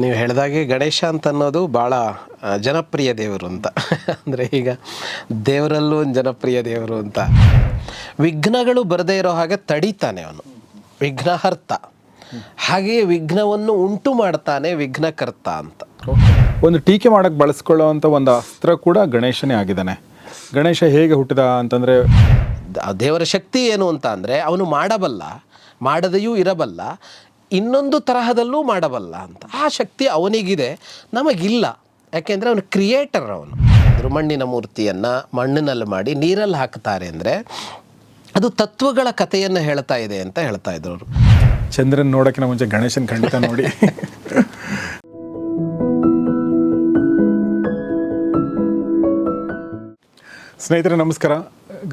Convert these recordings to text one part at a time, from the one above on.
ನೀವು ಹೇಳಿದಾಗೆ ಗಣೇಶ ಅಂತ ಅನ್ನೋದು ಭಾಳ ಜನಪ್ರಿಯ ದೇವರು ಅಂತ ಅಂದರೆ ಈಗ ದೇವರಲ್ಲೂ ಒಂದು ಜನಪ್ರಿಯ ದೇವರು ಅಂತ. ವಿಘ್ನಗಳು ಬರದೇ ಇರೋ ಹಾಗೆ ತಡೀತಾನೆ ಅವನು, ವಿಘ್ನಹರ್ತ. ಹಾಗೆಯೇ ವಿಘ್ನವನ್ನು ಉಂಟು ಮಾಡ್ತಾನೆ ವಿಘ್ನಕರ್ತ ಅಂತ. ಒಂದು ಟೀಕೆ ಮಾಡೋಕ್ಕೆ ಬಳಸ್ಕೊಳ್ಳೋವಂಥ ಒಂದು ಅಸ್ತ್ರ ಕೂಡ ಗಣೇಶನೇ ಆಗಿದ್ದಾನೆ. ಗಣೇಶ ಹೇಗೆ ಹುಟ್ಟಿದ ಅಂತಂದರೆ, ದೇವರ ಶಕ್ತಿ ಏನು ಅಂತ ಅಂದರೆ ಅವನು ಮಾಡಬಲ್ಲ, ಮಾಡದೆಯೂ ಇರಬಲ್ಲ, ಇನ್ನೊಂದು ತರಹದಲ್ಲೂ ಮಾಡಬಲ್ಲ ಅಂತ. ಆ ಶಕ್ತಿ ಅವನಿಗಿದೆ, ನಮಗಿಲ್ಲ. ಯಾಕೆಂದರೆ ಅವನು ಕ್ರಿಯೇಟರ್. ಅವನು ಮಣ್ಣಿನ ಮೂರ್ತಿಯನ್ನು ಮಣ್ಣಿನಲ್ಲಿ ಮಾಡಿ ನೀರಲ್ಲಿ ಹಾಕ್ತಾರೆ ಅಂದರೆ ಅದು ತತ್ವಗಳ ಕಥೆಯನ್ನು ಹೇಳ್ತಾ ಇದೆ ಅಂತ ಹೇಳ್ತಾ ಇದ್ರು ಅವರು. ಚಂದ್ರನ್ ನೋಡೋಕ್ಕಿಂತ ಮುಂಚೆ ಗಣೇಶನ ಖಂಡಿತ ನೋಡಿ. ಸ್ನೇಹಿತರೆ ನಮಸ್ಕಾರ.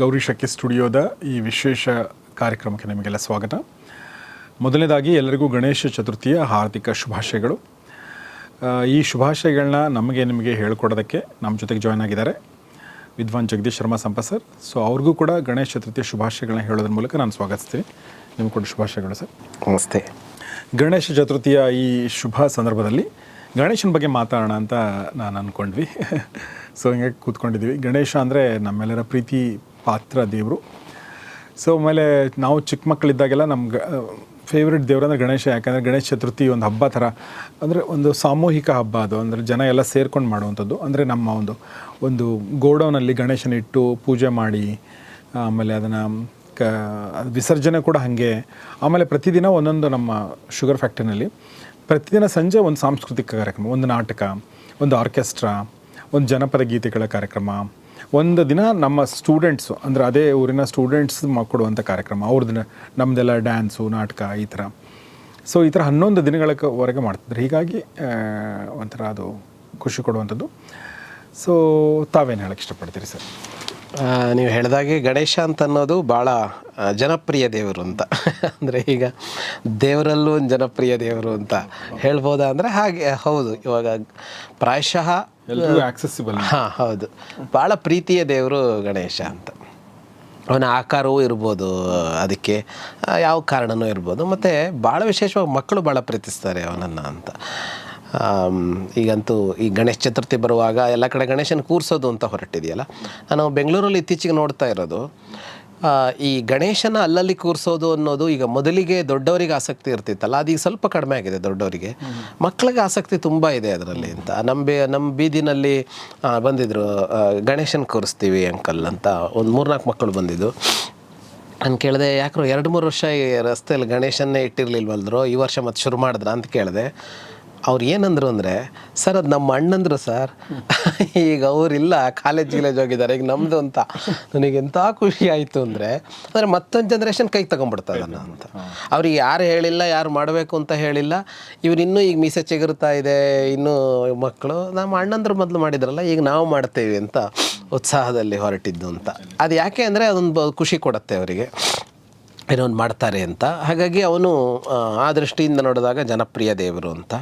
ಗೌರಿ ಶಕ್ಕಿ ಸ್ಟುಡಿಯೋದ ಈ ವಿಶೇಷ ಕಾರ್ಯಕ್ರಮಕ್ಕೆ ನಿಮಗೆಲ್ಲ ಸ್ವಾಗತ. ಮೊದಲನೇದಾಗಿ ಎಲ್ಲರಿಗೂ ಗಣೇಶ ಚತುರ್ಥಿಯ ಹಾರ್ದಿಕ ಶುಭಾಶಯಗಳು. ಈ ಶುಭಾಶಯಗಳನ್ನ ನಿಮಗೆ ಹೇಳ್ಕೊಡೋದಕ್ಕೆ ನಮ್ಮ ಜೊತೆಗೆ ಜಾಯ್ನ್ ಆಗಿದ್ದಾರೆ ವಿದ್ವಾನ್ ಜಗದೀಶ್ ಶರ್ಮಾ ಸಂಪತ್ ಸರ್. ಸೊ ಅವ್ರಿಗೂ ಕೂಡ ಗಣೇಶ ಚತುರ್ಥಿಯ ಶುಭಾಶಯಗಳನ್ನ ಹೇಳೋದ್ರ ಮೂಲಕ ನಾನು ಸ್ವಾಗತಿಸ್ತೀನಿ. ನಿಮ್ಗೆ ಕೂಡ ಶುಭಾಶಯಗಳು ಸರ್. ನಮಸ್ತೆ. ಗಣೇಶ ಚತುರ್ಥಿಯ ಈ ಶುಭ ಸಂದರ್ಭದಲ್ಲಿ ಗಣೇಶನ ಬಗ್ಗೆ ಮಾತಾಡೋಣ ಅಂತ ನಾನು ಅಂದ್ಕೊಂಡ್ವಿ. ಸೊ ಹಿಂಗೆ ಕೂತ್ಕೊಂಡಿದ್ವಿ. ಗಣೇಶ ಅಂದರೆ ನಮ್ಮೆಲ್ಲರ ಪ್ರೀತಿ ಪಾತ್ರ ದೇವರು. ಸೊ ಆಮೇಲೆ ನಾವು ಚಿಕ್ಕ ಮಕ್ಕಳಿದ್ದಾಗೆಲ್ಲ ನಮ್ಗೆ ಫೇವ್ರೆಟ್ ದೇವರು ಅಂದರೆ ಗಣೇಶ. ಯಾಕಂದರೆ ಗಣೇಶ ಚತುರ್ಥಿ ಒಂದು ಹಬ್ಬ ಥರ, ಅಂದರೆ ಒಂದು ಸಾಮೂಹಿಕ ಹಬ್ಬ ಅದು. ಅಂದರೆ ಜನ ಎಲ್ಲ ಸೇರ್ಕೊಂಡು ಮಾಡುವಂಥದ್ದು. ಅಂದರೆ ನಮ್ಮ ಒಂದು ಗೋಡೌನಲ್ಲಿ ಗಣೇಶನ ಇಟ್ಟು ಪೂಜೆ ಮಾಡಿ ಆಮೇಲೆ ಅದನ್ನು ವಿಸರ್ಜನೆ ಕೂಡ ಹಾಗೆ. ಆಮೇಲೆ ಪ್ರತಿದಿನ ಒಂದೊಂದು ನಮ್ಮ ಶುಗರ್ ಫ್ಯಾಕ್ಟ್ರಿನಲ್ಲಿ ಪ್ರತಿದಿನ ಸಂಜೆ ಒಂದು ಸಾಂಸ್ಕೃತಿಕ ಕಾರ್ಯಕ್ರಮ, ಒಂದು ನಾಟಕ, ಒಂದು ಆರ್ಕೆಸ್ಟ್ರಾ, ಒಂದು ಜನಪದ ಗೀತೆಗಳ ಕಾರ್ಯಕ್ರಮ. ಒಂದು ದಿನ ನಮ್ಮ ಸ್ಟೂಡೆಂಟ್ಸು ಅಂದರೆ ಅದೇ ಊರಿನ ಸ್ಟೂಡೆಂಟ್ಸ್ ಕೊಡುವಂಥ ಕಾರ್ಯಕ್ರಮ, ಅವ್ರದ್ದು ನಮ್ಮದೆಲ್ಲ ಡ್ಯಾನ್ಸು, ನಾಟಕ, ಈ ಥರ. ಸೊ ಈ ಥರ 11 ದಿನಗಳವರೆಗೆ ಮಾಡ್ತಿದ್ರು. ಹೀಗಾಗಿ ಒಂಥರ ಅದು ಖುಷಿ ಕೊಡುವಂಥದ್ದು. ಸೊ ತಾವೇನು ಹೇಳಕ್ಕೆ ಇಷ್ಟಪಡ್ತೀರಿ ಸರ್? ನೀವು ಹೇಳಿದಾಗೆ ಗಣೇಶ ಅಂತ ಅನ್ನೋದು ಭಾಳ ಜನಪ್ರಿಯ ದೇವರು ಅಂತ. ಅಂದರೆ ಈಗ ದೇವರಲ್ಲೂ ಒಂದು ಜನಪ್ರಿಯ ದೇವರು ಅಂತ ಹೇಳ್ಬೋದಾ ಅಂದರೆ ಹಾಗೆ ಹೌದು. ಇವಾಗ ಪ್ರಾಯಶಃ ಎಲ್ಲರಿಗೂ ಆಕ್ಸೆಸಿಬಲ್. ಹೌದು, ಭಾಳ ಪ್ರೀತಿಯ ದೇವರು ಗಣೇಶ ಅಂತ. ಅವನ ಆಕಾರವೂ ಇರ್ಬೋದು, ಅದಕ್ಕೆ ಯಾವ ಕಾರಣವೂ ಇರ್ಬೋದು. ಮತ್ತು ಭಾಳ ವಿಶೇಷವಾಗಿ ಮಕ್ಕಳು ಭಾಳ ಪ್ರೀತಿಸ್ತಾರೆ ಅವನನ್ನು ಅಂತ. ಈಗಂತೂ ಈ ಗಣೇಶ ಚತುರ್ಥಿ ಬರುವಾಗ ಎಲ್ಲ ಕಡೆ ಗಣೇಶನ ಕೂರಿಸೋದು ಅಂತ ಹೊರಟಿದೆಯಲ್ಲ. ನಾನು ಬೆಂಗಳೂರಲ್ಲಿ ಇತ್ತೀಚೆಗೆ ನೋಡ್ತಾ ಇರೋದು, ಈ ಗಣೇಶನ ಅಲ್ಲಲ್ಲಿ ಕೂರಿಸೋದು ಅನ್ನೋದು ಈಗ ಮೊದಲಿಗೆ ದೊಡ್ಡವರಿಗೆ ಆಸಕ್ತಿ ಇರ್ತಿತ್ತಲ್ಲ, ಅದೀಗ ಸ್ವಲ್ಪ ಕಡಿಮೆ ಆಗಿದೆ. ದೊಡ್ಡವರಿಗೆ, ಮಕ್ಕಳಿಗೆ ಆಸಕ್ತಿ ತುಂಬ ಇದೆ ಅದರಲ್ಲಿ ಅಂತ. ನಮ್ಮ ಬೀದಿನಲ್ಲಿ ಬಂದಿದ್ದರು, ಗಣೇಶನ ಕೂರಿಸ್ತೀವಿ ಅಂಕಲ್ ಅಂತ ಒಂದು 3-4 ಮಕ್ಕಳು ಬಂದಿದ್ದು. ನಾನು ಕೇಳಿದೆ, ಯಾಕ್ರೋ 2-3 ವರ್ಷ ಈ ರಸ್ತೆಯಲ್ಲಿ ಗಣೇಶನ್ನೇ ಇಟ್ಟಿರಲಿಲ್ವಲ್ದ್ರು, ಈ ವರ್ಷ ಮತ್ತೆ ಶುರು ಮಾಡಿದ್ರ ಅಂತ ಕೇಳಿದೆ. ಅವ್ರು ಏನಂದರು ಅಂದರೆ, ಸರ್ ಅದು ನಮ್ಮ ಅಣ್ಣಂದರು ಸರ್, ಈಗ ಅವರಿಲ್ಲ, ಕಾಲೇಜ್ ಹೋಗಿದ್ದಾರೆ, ಈಗ ನಮ್ಮದು ಅಂತ. ನನಗೆ ಎಂಥ ಖುಷಿ ಆಯಿತು ಅಂದರೆ ಮತ್ತೊಂದು ಜನ್ರೇಷನ್ ಕೈಗೆ ತಗೊಂಡ್ಬಿಡ್ತದೆ ಅಂತ. ಅವ್ರಿಗೆ ಯಾರು ಹೇಳಿಲ್ಲ, ಯಾರು ಮಾಡಬೇಕು ಅಂತ ಹೇಳಿಲ್ಲ. ಇವ್ರು ಇನ್ನೂ ಈಗ ಮೀಸೆ ಚಿಗುರ್ತಾ ಇದೆ, ಇನ್ನೂ ಮಕ್ಕಳು ನಮ್ಮ ಅಣ್ಣಂದ್ರು ಮೊದಲು ಮಾಡಿದ್ರಲ್ಲ, ಈಗ ನಾವು ಮಾಡ್ತೇವೆ ಅಂತ ಉತ್ಸಾಹದಲ್ಲಿ ಹೊರಟಿದ್ದು ಅಂತ. ಅದು ಯಾಕೆ ಅಂದರೆ ಅದೊಂದು ಖುಷಿ ಕೊಡುತ್ತೆ ಅವರಿಗೆ, ಏನೋ ಒಂದು ಮಾಡ್ತಾರೆ ಅಂತ. ಹಾಗಾಗಿ ಅವನು ಆ ದೃಷ್ಟಿಯಿಂದ ನೋಡಿದಾಗ ಜನಪ್ರಿಯ ದೇವರು ಅಂತ.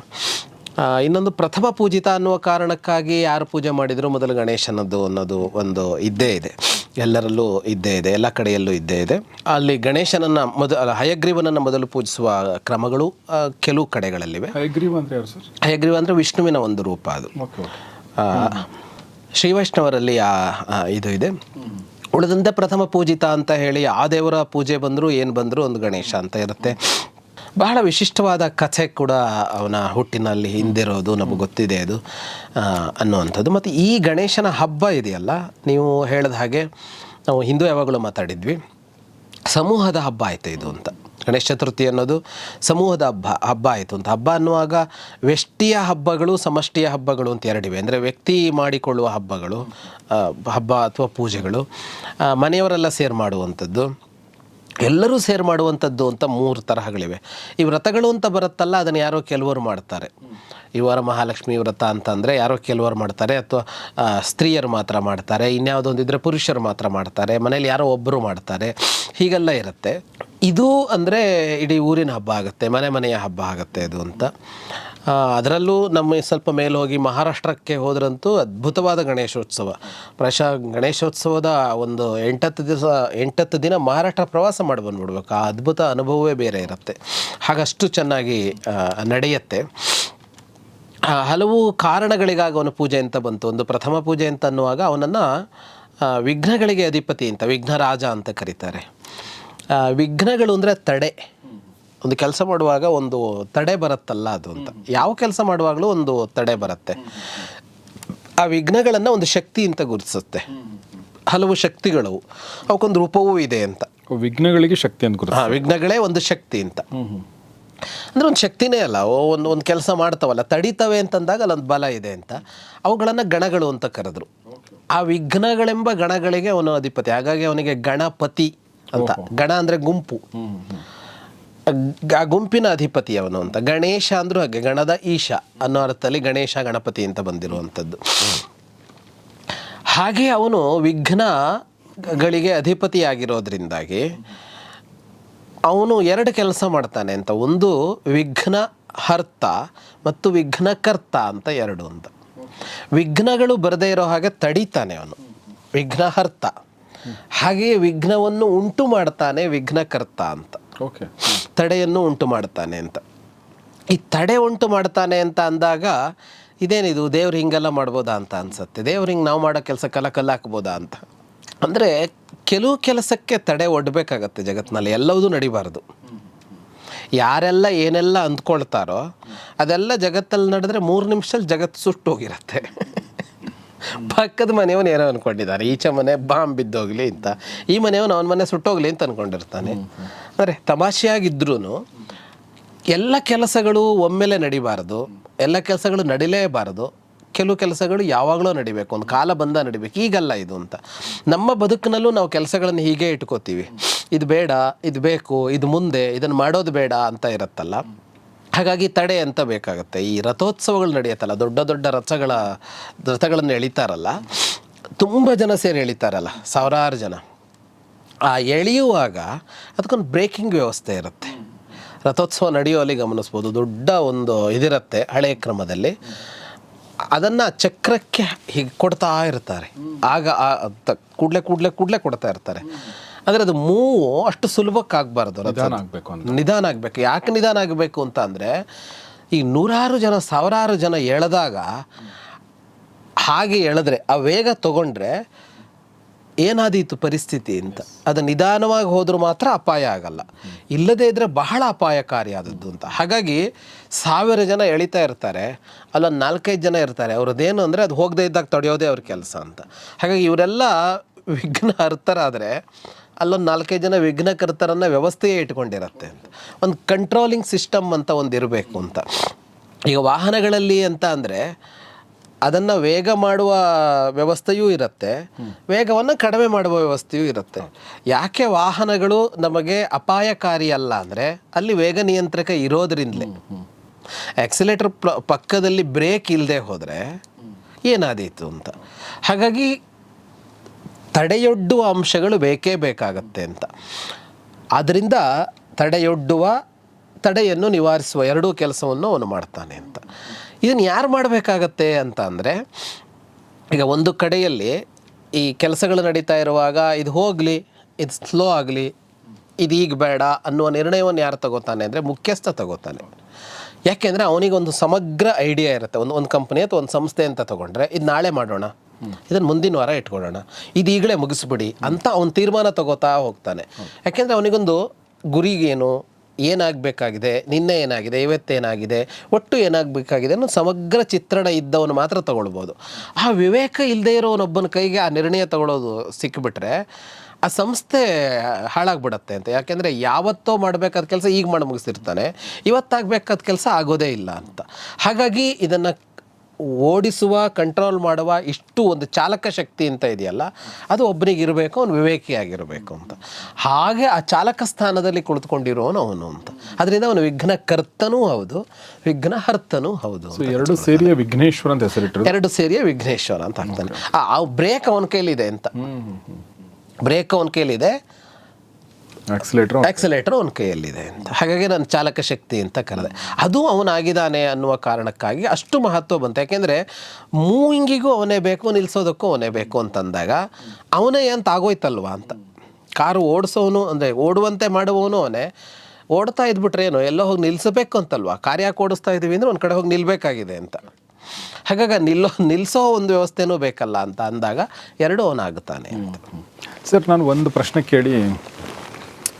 ಇನ್ನೊಂದು ಪ್ರಥಮ ಪೂಜಿತ ಅನ್ನುವ ಕಾರಣಕ್ಕಾಗಿ ಯಾರು ಪೂಜೆ ಮಾಡಿದರೂ ಮೊದಲು ಗಣೇಶನದ್ದು ಅನ್ನೋದು ಒಂದು ಇದ್ದೇ ಇದೆ, ಎಲ್ಲರಲ್ಲೂ ಇದ್ದೇ ಇದೆ, ಎಲ್ಲ ಕಡೆಯಲ್ಲೂ ಇದ್ದೇ ಇದೆ. ಅಲ್ಲಿ ಗಣೇಶನನ್ನು ಹಯಗ್ರೀವನನ್ನು ಮೊದಲು ಪೂಜಿಸುವ ಕ್ರಮಗಳು ಕೆಲವು ಕಡೆಗಳಲ್ಲಿವೆ. ಹಯಗ್ರೀವ ಅಂದರೆ ವಿಷ್ಣುವಿನ ಒಂದು ರೂಪ ಅದು. ಶ್ರೀವೈಷ್ಣವರಲ್ಲಿ ಇದು ಇದೆ. ಉಳಿದಂತೆ ಪ್ರಥಮ ಪೂಜಿತ ಅಂತ ಹೇಳಿ ಆ ದೇವರ ಪೂಜೆ ಬಂದರೂ ಏನು ಬಂದರೂ ಒಂದು ಗಣೇಶ ಅಂತ ಇರುತ್ತೆ. ಬಹಳ ವಿಶಿಷ್ಟವಾದ ಕಥೆ ಕೂಡ ಅವನ ಹುಟ್ಟಿನಲ್ಲಿ ಹಿಂದಿರೋದು ನಮಗೆ ಗೊತ್ತಿದೆ ಅದು ಅನ್ನುವಂಥದ್ದು. ಮತ್ತು ಈ ಗಣೇಶನ ಹಬ್ಬ ಇದೆಯಲ್ಲ, ನೀವು ಹೇಳಿದ ಹಾಗೆ ನಾವು ಹಿಂದೂ ಯಾವಾಗಲೂ ಮಾತಾಡಿದ್ವಿ, ಸಮೂಹದ ಹಬ್ಬ ಆಯಿತು ಇದು ಅಂತ. ಗಣೇಶ ಚತುರ್ಥಿ ಅನ್ನೋದು ಸಮೂಹದ ಹಬ್ಬ ಆಯಿತು ಅಂತ. ಹಬ್ಬ ಅನ್ನುವಾಗ ವ್ಯಷ್ಟಿಯ ಹಬ್ಬಗಳು, ಸಮಷ್ಟಿಯ ಹಬ್ಬಗಳು ಅಂತ ಎರಡಿವೆ. ಅಂದರೆ ವ್ಯಕ್ತಿ ಮಾಡಿಕೊಳ್ಳುವ ಹಬ್ಬಗಳು, ಹಬ್ಬ ಅಥವಾ ಪೂಜೆಗಳು, ಮನೆಯವರೆಲ್ಲ ಸೇರಿ ಮಾಡುವಂಥದ್ದು, ಎಲ್ಲರೂ ಸೇರಿ ಮಾಡುವಂಥದ್ದು ಅಂತ 3 ತರಹಗಳಿವೆ. ಈ ವ್ರತಗಳು ಅಂತ ಬರುತ್ತಲ್ಲ, ಅದನ್ನು ಯಾರೋ ಕೆಲವರು ಮಾಡ್ತಾರೆ. ಈ ವಾರ ಮಹಾಲಕ್ಷ್ಮಿ ವ್ರತ ಅಂತಂದರೆ ಯಾರೋ ಕೆಲವರು ಮಾಡ್ತಾರೆ, ಅಥವಾ ಸ್ತ್ರೀಯರು ಮಾತ್ರ ಮಾಡ್ತಾರೆ, ಇನ್ಯಾವುದೊಂದಿದ್ರೆ ಪುರುಷರು ಮಾತ್ರ ಮಾಡ್ತಾರೆ, ಮನೇಲಿ ಯಾರೋ ಒಬ್ಬರು ಮಾಡ್ತಾರೆ, ಹೀಗೆಲ್ಲ ಇರುತ್ತೆ. ಇದು ಅಂದರೆ ಇಡೀ ಊರಿನ ಹಬ್ಬ ಆಗುತ್ತೆ, ಮನೆಯ ಹಬ್ಬ ಆಗುತ್ತೆ ಇದು ಅಂತ. ಅದರಲ್ಲೂ ನಮ್ಮ ಸ್ವಲ್ಪ ಮೇಲೆ ಹೋಗಿ ಮಹಾರಾಷ್ಟ್ರಕ್ಕೆ ಹೋದ್ರಂತೂ ಅದ್ಭುತವಾದ ಗಣೇಶೋತ್ಸವ. ಗಣೇಶೋತ್ಸವದ ಒಂದು 8-10 ದಿನ ಮಹಾರಾಷ್ಟ್ರ ಪ್ರವಾಸ ಮಾಡಿ ಬಂದುಬಿಡ್ಬೇಕು. ಆ ಅದ್ಭುತ ಅನುಭವವೇ ಬೇರೆ ಇರುತ್ತೆ. ಹಾಗಷ್ಟು ಚೆನ್ನಾಗಿ ನಡೆಯುತ್ತೆ. ಹಲವು ಕಾರಣಗಳಿಗಾಗಿ ಅವನ ಪೂಜೆ ಅಂತ ಬಂತು. ಒಂದು ಪ್ರಥಮ ಪೂಜೆ ಅಂತ ಅನ್ನುವಾಗ ಅವನನ್ನು ವಿಘ್ನಗಳಿಗೆ ಅಧಿಪತಿ ಅಂತ, ವಿಘ್ನರಾಜ ಅಂತ ಕರೀತಾರೆ. ವಿಘ್ನಗಳು ಅಂದರೆ ತಡೆ. ಒಂದು ಕೆಲಸ ಮಾಡುವಾಗ ಒಂದು ತಡೆ ಬರುತ್ತಲ್ಲ ಅದು ಅಂತ. ಯಾವ ಕೆಲಸ ಮಾಡುವಾಗಲೂ ಒಂದು ತಡೆ ಬರುತ್ತೆ. ಆ ವಿಘ್ನಗಳನ್ನು ಒಂದು ಶಕ್ತಿ ಅಂತ ಗುರುತಿಸುತ್ತೆ. ಹಲವು ಶಕ್ತಿಗಳು, ಅವಕ್ಕೊಂದು ರೂಪವೂ ಇದೆ ಅಂತ. ವಿಘ್ನಗಳಿಗೆ ಶಕ್ತಿ ಅಂತ ವಿಘ್ನಗಳೇ ಒಂದು ಶಕ್ತಿ ಅಂತ. ಅಂದರೆ ಒಂದು ಶಕ್ತಿನೇ ಅಲ್ಲ, ಒಂದು ಕೆಲಸ ಮಾಡ್ತಾವಲ್ಲ, ತಡಿತವೆ ಅಂತಂದಾಗ ಅಲ್ಲೊಂದು ಬಲ ಇದೆ ಅಂತ. ಅವುಗಳನ್ನು ಗಣಗಳು ಅಂತ ಕರೆದ್ರು. ಆ ವಿಘ್ನಗಳೆಂಬ ಗಣಗಳಿಗೆ ಅವನು ಅಧಿಪತಿ. ಹಾಗಾಗಿ ಅವನಿಗೆ ಗಣಪತಿ ಅಂತ. ಗಣ ಅಂದರೆ ಗುಂಪು, ಆ ಗುಂಪಿನ ಅಧಿಪತಿ ಅವನು ಅಂತ. ಗಣೇಶ ಅಂದರೂ ಹಾಗೆ, ಗಣದ ಈಶ ಅನ್ನೋ ಅರ್ಥದಲ್ಲಿ ಗಣೇಶ ಗಣಪತಿ ಅಂತ ಬಂದಿರುವಂಥದ್ದು. ಹಾಗೆ ಅವನು ವಿಘ್ನಗಳಿಗೆ ಅಧಿಪತಿಯಾಗಿರೋದ್ರಿಂದಾಗಿ ಅವನು ಎರಡು ಕೆಲಸ ಮಾಡ್ತಾನೆ ಅಂತ. ಒಂದು ವಿಘ್ನ ಹರ್ತ ಮತ್ತು ವಿಘ್ನಕರ್ತ ಅಂತ ಎರಡು ಅಂತ. ವಿಘ್ನಗಳು ಬರದೇ ಇರೋ ಹಾಗೆ ತಡಿತಾನೆ ಅವನು, ವಿಘ್ನಹರ್ತ. ಹಾಗೆಯೇ ವಿಘ್ನವನ್ನು ಉಂಟು ಮಾಡ್ತಾನೆ, ವಿಘ್ನಕರ್ತ ಅಂತ. ತಡೆಯನ್ನು ಉಂಟು ಮಾಡ್ತಾನೆ ಅಂತ. ಈ ತಡೆ ಉಂಟು ಮಾಡ್ತಾನೆ ಅಂತ ಅಂದಾಗ ಇದೇನಿದು, ದೇವ್ರು ಹಿಂಗೆಲ್ಲ ಮಾಡ್ಬೋದಾ ಅಂತ ಅನ್ಸುತ್ತೆ. ದೇವ್ರು ಹಿಂಗೆ ನಾವು ಮಾಡೋ ಕೆಲಸ ಕಲ್ಲ ಹಾಕ್ಬೋದಾ ಅಂತ. ಅಂದರೆ ಕೆಲವು ಕೆಲಸಕ್ಕೆ ತಡೆ ಒಡ್ಬೇಕಾಗತ್ತೆ ಜಗತ್ತಿನಲ್ಲಿ, ಎಲ್ಲವೂ ನಡಿಬಾರ್ದು. ಯಾರೆಲ್ಲ ಏನೆಲ್ಲ ಅಂದ್ಕೊಳ್ತಾರೋ ಅದೆಲ್ಲ ಜಗತ್ತಲ್ಲಿ ನಡೆದ್ರೆ 3 ನಿಮಿಷದಲ್ಲಿ ಜಗತ್ತು ಸುಟ್ಟೋಗಿರತ್ತೆ. ಪಕ್ಕದ ಮನೆಯವನು ಏನೋ ಅಂದ್ಕೊಂಡಿದ್ದಾನೆ, ಈಚೆ ಮನೆ ಬಾಂಬ್ ಬಿದ್ದೋಗ್ಲಿ ಅಂತ, ಈ ಮನೆಯವನು ಅವನ ಮನೆ ಸುಟ್ಟೋಗ್ಲಿ ಅಂತ ಅಂದ್ಕೊಂಡಿರ್ತಾನೆ. ಅಂದರೆ ತಮಾಷೆಯಾಗಿದ್ರೂ ಎಲ್ಲ ಕೆಲಸಗಳು ಒಮ್ಮೆಲೆ ನಡಿಬಾರ್ದು, ಎಲ್ಲ ಕೆಲಸಗಳು ನಡಿಲೇಬಾರ್ದು. ಕೆಲವು ಕೆಲಸಗಳು ಯಾವಾಗಲೂ ನಡಿಬೇಕು, ಒಂದು ಕಾಲ ಬಂದ ನಡಿಬೇಕು. ಈಗಲ್ಲ ಇದು ಅಂತ. ನಮ್ಮ ಬದುಕಿನಲ್ಲೂ ನಾವು ಕೆಲಸಗಳನ್ನು ಹೀಗೆ ಇಟ್ಕೋತೀವಿ, ಇದು ಬೇಡ, ಇದು ಬೇಕು, ಇದು ಮುಂದೆ, ಇದನ್ನು ಮಾಡೋದು ಬೇಡ ಅಂತ ಇರುತ್ತಲ್ಲ. ಹಾಗಾಗಿ ತಡೆ ಅಂತ ಬೇಕಾಗುತ್ತೆ. ಈ ರಥೋತ್ಸವಗಳು ನಡೆಯುತ್ತಲ್ಲ, ದೊಡ್ಡ ದೊಡ್ಡ ರಥಗಳನ್ನು ಎಳಿತಾರಲ್ಲ, ತುಂಬ ಜನ ಸೇರಿ ಎಳಿತಾರಲ್ಲ, ಸಾವಿರಾರು ಜನ. ಆ ಎಳೆಯುವಾಗ ಅದಕ್ಕೊಂದು ಬ್ರೇಕಿಂಗ್ ವ್ಯವಸ್ಥೆ ಇರುತ್ತೆ. ರಥೋತ್ಸವ ನಡೆಯುವಲ್ಲಿ ಗಮನಿಸ್ಬೋದು, ದೊಡ್ಡ ಒಂದು ಇದಿರುತ್ತೆ ಹಳೆಯ ಕ್ರಮದಲ್ಲಿ. ಅದನ್ನು ಚಕ್ರಕ್ಕೆ ಹೀಗೆ ಕೊಡ್ತಾ ಇರ್ತಾರೆ. ಆಗ ಕೂಡಲೇ ಕೊಡ್ತಾ ಇರ್ತಾರೆ. ಅಂದರೆ ಅದು ಮೂವು ಅಷ್ಟು ಸುಲಭಕ್ಕಾಗಬಾರ್ದು, ನಿಧಾನ ಆಗಬೇಕು. ಯಾಕೆ ನಿಧಾನ ಆಗಬೇಕು ಅಂತ ಅಂದರೆ, ಈಗ ನೂರಾರು ಜನ ಸಾವಿರಾರು ಜನ ಎಳೆದಾಗ ಹಾಗೆ ಎಳೆದ್ರೆ, ಆ ವೇಗ ತಗೊಂಡ್ರೆ ಏನಾದೀತು ಪರಿಸ್ಥಿತಿ ಅಂತ. ಅದು ನಿಧಾನವಾಗಿ ಹೋದರೂ ಮಾತ್ರ ಅಪಾಯ ಆಗಲ್ಲ, ಇಲ್ಲದೇ ಇದ್ದರೆ ಬಹಳ ಅಪಾಯಕಾರಿಯಾದದ್ದು ಅಂತ. ಹಾಗಾಗಿ 1000 ಜನ ಎಳಿತಾ ಇರ್ತಾರೆ, ಅಲ್ಲೊಂದು 4-5 ಜನ ಇರ್ತಾರೆ. ಅವ್ರದ್ದೇನು ಅಂದರೆ ಅದು ಹೋಗದೇ ಇದ್ದಾಗ ತಡೆಯೋದೇ ಅವ್ರ ಕೆಲಸ ಅಂತ. ಹಾಗಾಗಿ ಇವರೆಲ್ಲ ವಿಘ್ನ ಹರ್ತರಾದರೆ ಅಲ್ಲೊಂದು 4-5 ಜನ ವಿಘ್ನಕರ್ತರನ್ನು ವ್ಯವಸ್ಥೆಯೇ ಇಟ್ಕೊಂಡಿರತ್ತೆ ಅಂತ. ಒಂದು ಕಂಟ್ರೋಲಿಂಗ್ ಸಿಸ್ಟಮ್ ಅಂತ ಒಂದು ಇರಬೇಕು ಅಂತ. ಈಗ ವಾಹನಗಳಲ್ಲಿ ಅಂತ ಅಂದರೆ ಅದನ್ನು ವೇಗ ಮಾಡುವ ವ್ಯವಸ್ಥೆಯೂ ಇರುತ್ತೆ, ವೇಗವನ್ನು ಕಡಿಮೆ ಮಾಡುವ ವ್ಯವಸ್ಥೆಯೂ ಇರುತ್ತೆ. ಯಾಕೆ ವಾಹನಗಳು ನಮಗೆ ಅಪಾಯಕಾರಿ ಅಲ್ಲ ಅಂದರೆ, ಅಲ್ಲಿ ವೇಗ ನಿಯಂತ್ರಕ ಇರೋದ್ರಿಂದಲೇ. ಆಕ್ಸಿಲೇಟರ್ ಪಕ್ಕದಲ್ಲಿ ಬ್ರೇಕ್ ಇಲ್ಲದೆ ಹೋದರೆ ಏನಾದೀತು ಅಂತ. ಹಾಗಾಗಿ ತಡೆಯೊಡ್ಡುವ ಅಂಶಗಳು ಬೇಕೇ ಬೇಕಾಗತ್ತೆ ಅಂತ. ಆದ್ದರಿಂದ ತಡೆಯನ್ನು ನಿವಾರಿಸುವ ಎರಡೂ ಕೆಲಸವನ್ನು ಅವನು ಮಾಡ್ತಾನೆ ಅಂತ. ಇದನ್ನು ಯಾರು ಮಾಡಬೇಕಾಗತ್ತೆ ಅಂತ ಅಂದರೆ, ಈಗ ಒಂದು ಕಡೆಯಲ್ಲಿ ಈ ಕೆಲಸಗಳು ನಡೀತಾ ಇರುವಾಗ ಇದು ಹೋಗಲಿ, ಇದು ಸ್ಲೋ ಆಗಲಿ, ಇದು ಈಗ ಬೇಡ ಅನ್ನುವ ನಿರ್ಣಯವನ್ನು ಯಾರು ತಗೋತಾನೆ ಅಂದರೆ ಮುಖ್ಯಸ್ಥ ತಗೋತಾನೆ. ಯಾಕೆಂದರೆ ಅವನಿಗೊಂದು ಸಮಗ್ರ ಐಡಿಯಾ ಇರುತ್ತೆ. ಒಂದು ಕಂಪನಿ ಅಥವಾ ಒಂದು ಸಂಸ್ಥೆ ಅಂತ ತೊಗೊಂಡ್ರೆ, ಇದು ನಾಳೆ ಮಾಡೋಣ, ಇದನ್ನು ಮುಂದಿನ ವಾರ ಇಟ್ಕೊಳ್ಳೋಣ, ಇದು ಈಗಲೇ ಮುಗಿಸ್ಬಿಡಿ ಅಂತ ಅವನು ತೀರ್ಮಾನ ತಗೋತಾ ಹೋಗ್ತಾನೆ. ಯಾಕೆಂದರೆ ಅವನಿಗೊಂದು ಗುರಿಗೇನು, ಏನಾಗಬೇಕಾಗಿದೆ, ನಿನ್ನೆ ಏನಾಗಿದೆ, ಇವತ್ತೇನಾಗಿದೆ, ಒಟ್ಟು ಏನಾಗಬೇಕಾಗಿದೆ ಅನ್ನೋ ಸಮಗ್ರ ಚಿತ್ರಣ ಇದ್ದವನು ಮಾತ್ರ ತಗೊಳ್ಬೋದು. ಆ ವಿವೇಕ ಇಲ್ಲದೆ ಇರೋನೊಬ್ಬನ ಕೈಗೆ ಆ ನಿರ್ಣಯ ತಗೊಳ್ಳೋದು ಸಿಕ್ಕಿಬಿಟ್ರೆ ಆ ಸಂಸ್ಥೆ ಹಾಳಾಗ್ಬಿಡತ್ತೆ ಅಂತ. ಯಾಕೆಂದರೆ ಯಾವತ್ತೋ ಮಾಡಬೇಕಾದ ಕೆಲಸ ಈಗ ಮಾಡಿ ಮುಗಿಸಿರ್ತಾನೆ, ಇವತ್ತಾಗಬೇಕಾದ ಕೆಲಸ ಆಗೋದೇ ಇಲ್ಲ ಅಂತ. ಹಾಗಾಗಿ ಇದನ್ನು ಓಡಿಸುವ, ಕಂಟ್ರೋಲ್ ಮಾಡುವ ಇಷ್ಟು ಒಂದು ಚಾಲಕ ಶಕ್ತಿ ಅಂತ ಇದೆಯಲ್ಲ, ಅದು ಒಬ್ಬನಿಗೆ ಇರಬೇಕು, ಅವನು ವಿವೇಕಿಯಾಗಿರಬೇಕು ಅಂತ. ಹಾಗೆ ಆ ಚಾಲಕ ಸ್ಥಾನದಲ್ಲಿ ಕುಳಿತುಕೊಂಡಿರೋನು ಅವನು ಅಂತ. ಅದರಿಂದ ಅವನು ವಿಘ್ನಕರ್ತನೂ ಹೌದು, ವಿಘ್ನಹರ್ತನೂ ಹೌದು. ಎರಡು ಸೇರಿಯ ವಿಘ್ನೇಶ್ವರ ಅಂತ ಹೆಸರಿಟ್ಟರು. ಎರಡು ಸೇರಿಯ ವಿಘ್ನೇಶ್ವರ ಅಂತ ಆಗ್ತಾನೆ. ಆ ಬ್ರೇಕ್ ಅವನ ಕೈಲಿದೆ ಅಂತ. ಬ್ರೇಕ್ ಅವನ ಕೈಲಿದೆ, ಆಕ್ಸಿಲೇಟರ್ ಅವನ ಕೈಯಲ್ಲಿದೆ ಅಂತ. ಹಾಗಾಗಿ ನಾನು ಚಾಲಕ ಶಕ್ತಿ ಅಂತ ಕರೆದೆ. ಅದು ಅವನಾಗಿದ್ದಾನೆ ಅನ್ನುವ ಕಾರಣಕ್ಕಾಗಿ ಅಷ್ಟು ಮಹತ್ವ ಬಂತು. ಯಾಕೆಂದರೆ ಮೂವಿಂಗಿಗೂ ಅವನೇ ಬೇಕು, ನಿಲ್ಲಿಸೋದಕ್ಕೂ ಅವನೇ ಬೇಕು ಅಂತಂದಾಗ ಅವನೇ ಅಂತ ಆಗೋಯ್ತಲ್ವ ಅಂತ. ಕಾರು ಓಡಿಸೋನು ಅಂದರೆ ಓಡುವಂತೆ ಮಾಡುವವನು ಅವನೇ, ಓಡ್ತಾ ಇದ್ಬಿಟ್ರೆ ಏನೋ ಎಲ್ಲೋ ಹೋಗಿ ನಿಲ್ಲಿಸಬೇಕು ಅಂತಲ್ವಾ, ಕಾರ್ಯ ಓಡಿಸ್ತಾ ಇದ್ದೀವಿ ಅಂದರೆ ಒಂದು ಕಡೆ ಹೋಗಿ ನಿಲ್ಲಬೇಕಾಗಿದೆ ಅಂತ. ಹಾಗಾಗಿ ನಿಲ್ಲಿಸೋ ಒಂದು ವ್ಯವಸ್ಥೆನೂ ಬೇಕಲ್ಲ ಅಂತ ಅಂದಾಗ ಎರಡೂ ಅವನಾಗುತ್ತಾನೆ ಅಂತ. ಸರ್, ನಾನು ಒಂದು ಪ್ರಶ್ನೆ ಕೇಳಿ,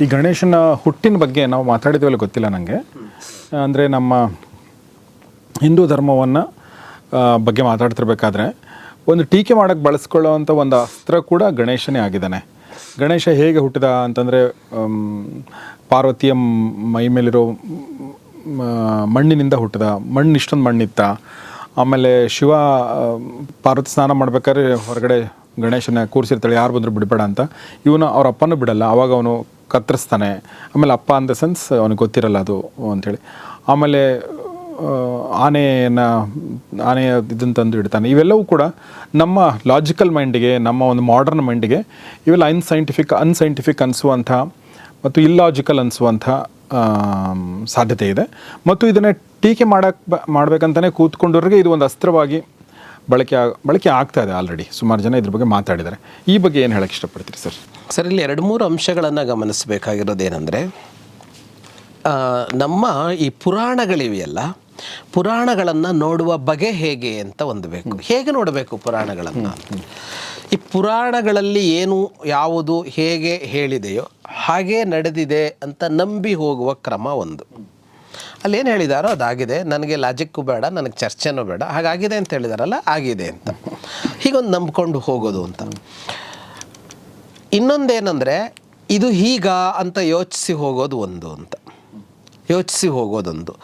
ಈ ಗಣೇಶನ ಹುಟ್ಟಿನ ಬಗ್ಗೆ ನಾವು ಮಾತಾಡಿದ್ವಲ್ಲ ಗೊತ್ತಿಲ್ಲ ನನಗೆ. ಅಂದರೆ ನಮ್ಮ ಹಿಂದೂ ಧರ್ಮವನ್ನು ಬಗ್ಗೆ ಮಾತಾಡ್ತಿರ್ಬೇಕಾದ್ರೆ ಒಂದು ಟೀಕೆ ಮಾಡೋಕ್ಕೆ ಬಳಸ್ಕೊಳ್ಳೋವಂಥ ಒಂದು ಅಸ್ತ್ರ ಕೂಡ ಗಣೇಶನೇ ಆಗಿದ್ದಾನೆ. ಗಣೇಶ ಹೇಗೆ ಹುಟ್ಟಿದ ಅಂತಂದರೆ ಪಾರ್ವತಿಯ ಮೈ ಮೇಲಿರೋ ಮಣ್ಣಿನಿಂದ ಹುಟ್ಟಿದ. ಮಣ್ಣು ಇಷ್ಟೊಂದು ಮಣ್ಣಿತ್ತ. ಆಮೇಲೆ ಶಿವ ಪಾರ್ವತಿ ಸ್ನಾನ ಮಾಡ್ಬೇಕಾದ್ರೆ ಹೊರಗಡೆ ಗಣೇಶನ ಕೂರಿಸಿರ್ತಾಳೆ, ಯಾರು ಬಂದರೂ ಬಿಡಬೇಡ ಅಂತ. ಇವನು ಅವ್ರ ಅಪ್ಪನೂ ಬಿಡಲ್ಲ, ಆವಾಗ ಅವನು ಕತ್ತರಿಸ್ತಾನೆ. ಆಮೇಲೆ ಅಪ್ಪ ಇನ್ ದ ಸೆನ್ಸ್ ಅವನಿಗೆ ಗೊತ್ತಿರಲ್ಲ ಅದು ಅಂಥೇಳಿ. ಆಮೇಲೆ ಆನೆಯ ಇದನ್ನು ತಂದು ಇಡ್ತಾನೆ. ಇವೆಲ್ಲವೂ ಕೂಡ ನಮ್ಮ ಲಾಜಿಕಲ್ ಮೈಂಡಿಗೆ, ನಮ್ಮ ಒಂದು ಮಾಡರ್ನ್ ಮೈಂಡಿಗೆ ಇವೆಲ್ಲ ಅನ್ಸೈಂಟಿಫಿಕ್ ಅನಿಸುವಂಥ ಮತ್ತು ಇಲ್ಲಾಜಿಕಲ್ ಅನಿಸುವಂಥ ಸಾಧ್ಯತೆ ಇದೆ. ಮತ್ತು ಇದನ್ನು ಟೀಕೆ ಮಾಡಬೇಕಂತಲೇ ಕೂತ್ಕೊಂಡವ್ರಿಗೆ ಇದು ಒಂದು ಅಸ್ತ್ರವಾಗಿ ಬಳಕೆ ಆಗ್ತಾ ಇದೆ. ಆಲ್ರೆಡಿ ಸುಮಾರು ಜನ ಇದ್ರ ಬಗ್ಗೆ ಮಾತಾಡಿದ್ದಾರೆ. ಈ ಬಗ್ಗೆ ಏನು ಹೇಳಕ್ಕೆ ಇಷ್ಟಪಡ್ತೀರಿ ಸರ್? ಸರ್, ಇಲ್ಲಿ 2-3 ಅಂಶಗಳನ್ನು ಗಮನಿಸಬೇಕಾಗಿರೋದೇನೆಂದರೆ, ನಮ್ಮ ಈ ಪುರಾಣಗಳಿವೆಯಲ್ಲ, ಪುರಾಣಗಳನ್ನು ನೋಡುವ ಬಗೆ ಹೇಗೆ ಅಂತ ಒಂದು ಬೇಕು. ಹೇಗೆ ನೋಡಬೇಕು ಪುರಾಣಗಳನ್ನು? ಈ ಪುರಾಣಗಳಲ್ಲಿ ಏನು ಯಾವುದು ಹೇಗೆ ಹೇಳಿದೆಯೋ ಹಾಗೇ ನಡೆದಿದೆ ಅಂತ ನಂಬಿ ಹೋಗುವ ಕ್ರಮ ಒಂದು. ಅಲ್ಲೇನು ಹೇಳಿದಾರೋ ಅದಾಗಿದೆ, ನನಗೆ ಲಾಜಿಕ್ಕು ಬೇಡ, ನನಗೆ ಚರ್ಚೆನೂ ಬೇಡ, ಹಾಗಾಗಿದೆ ಅಂತ ಹೇಳಿದಾರಲ್ಲ ಆಗಿದೆ ಅಂತ ಹೀಗೊಂದು ನಂಬ್ಕೊಂಡು ಹೋಗೋದು ಅಂತ. ಇನ್ನೊಂದೇನೆಂದರೆ, ಇದು ಹೀಗ ಅಂತ ಯೋಚಿಸಿ ಹೋಗೋದೊಂದು.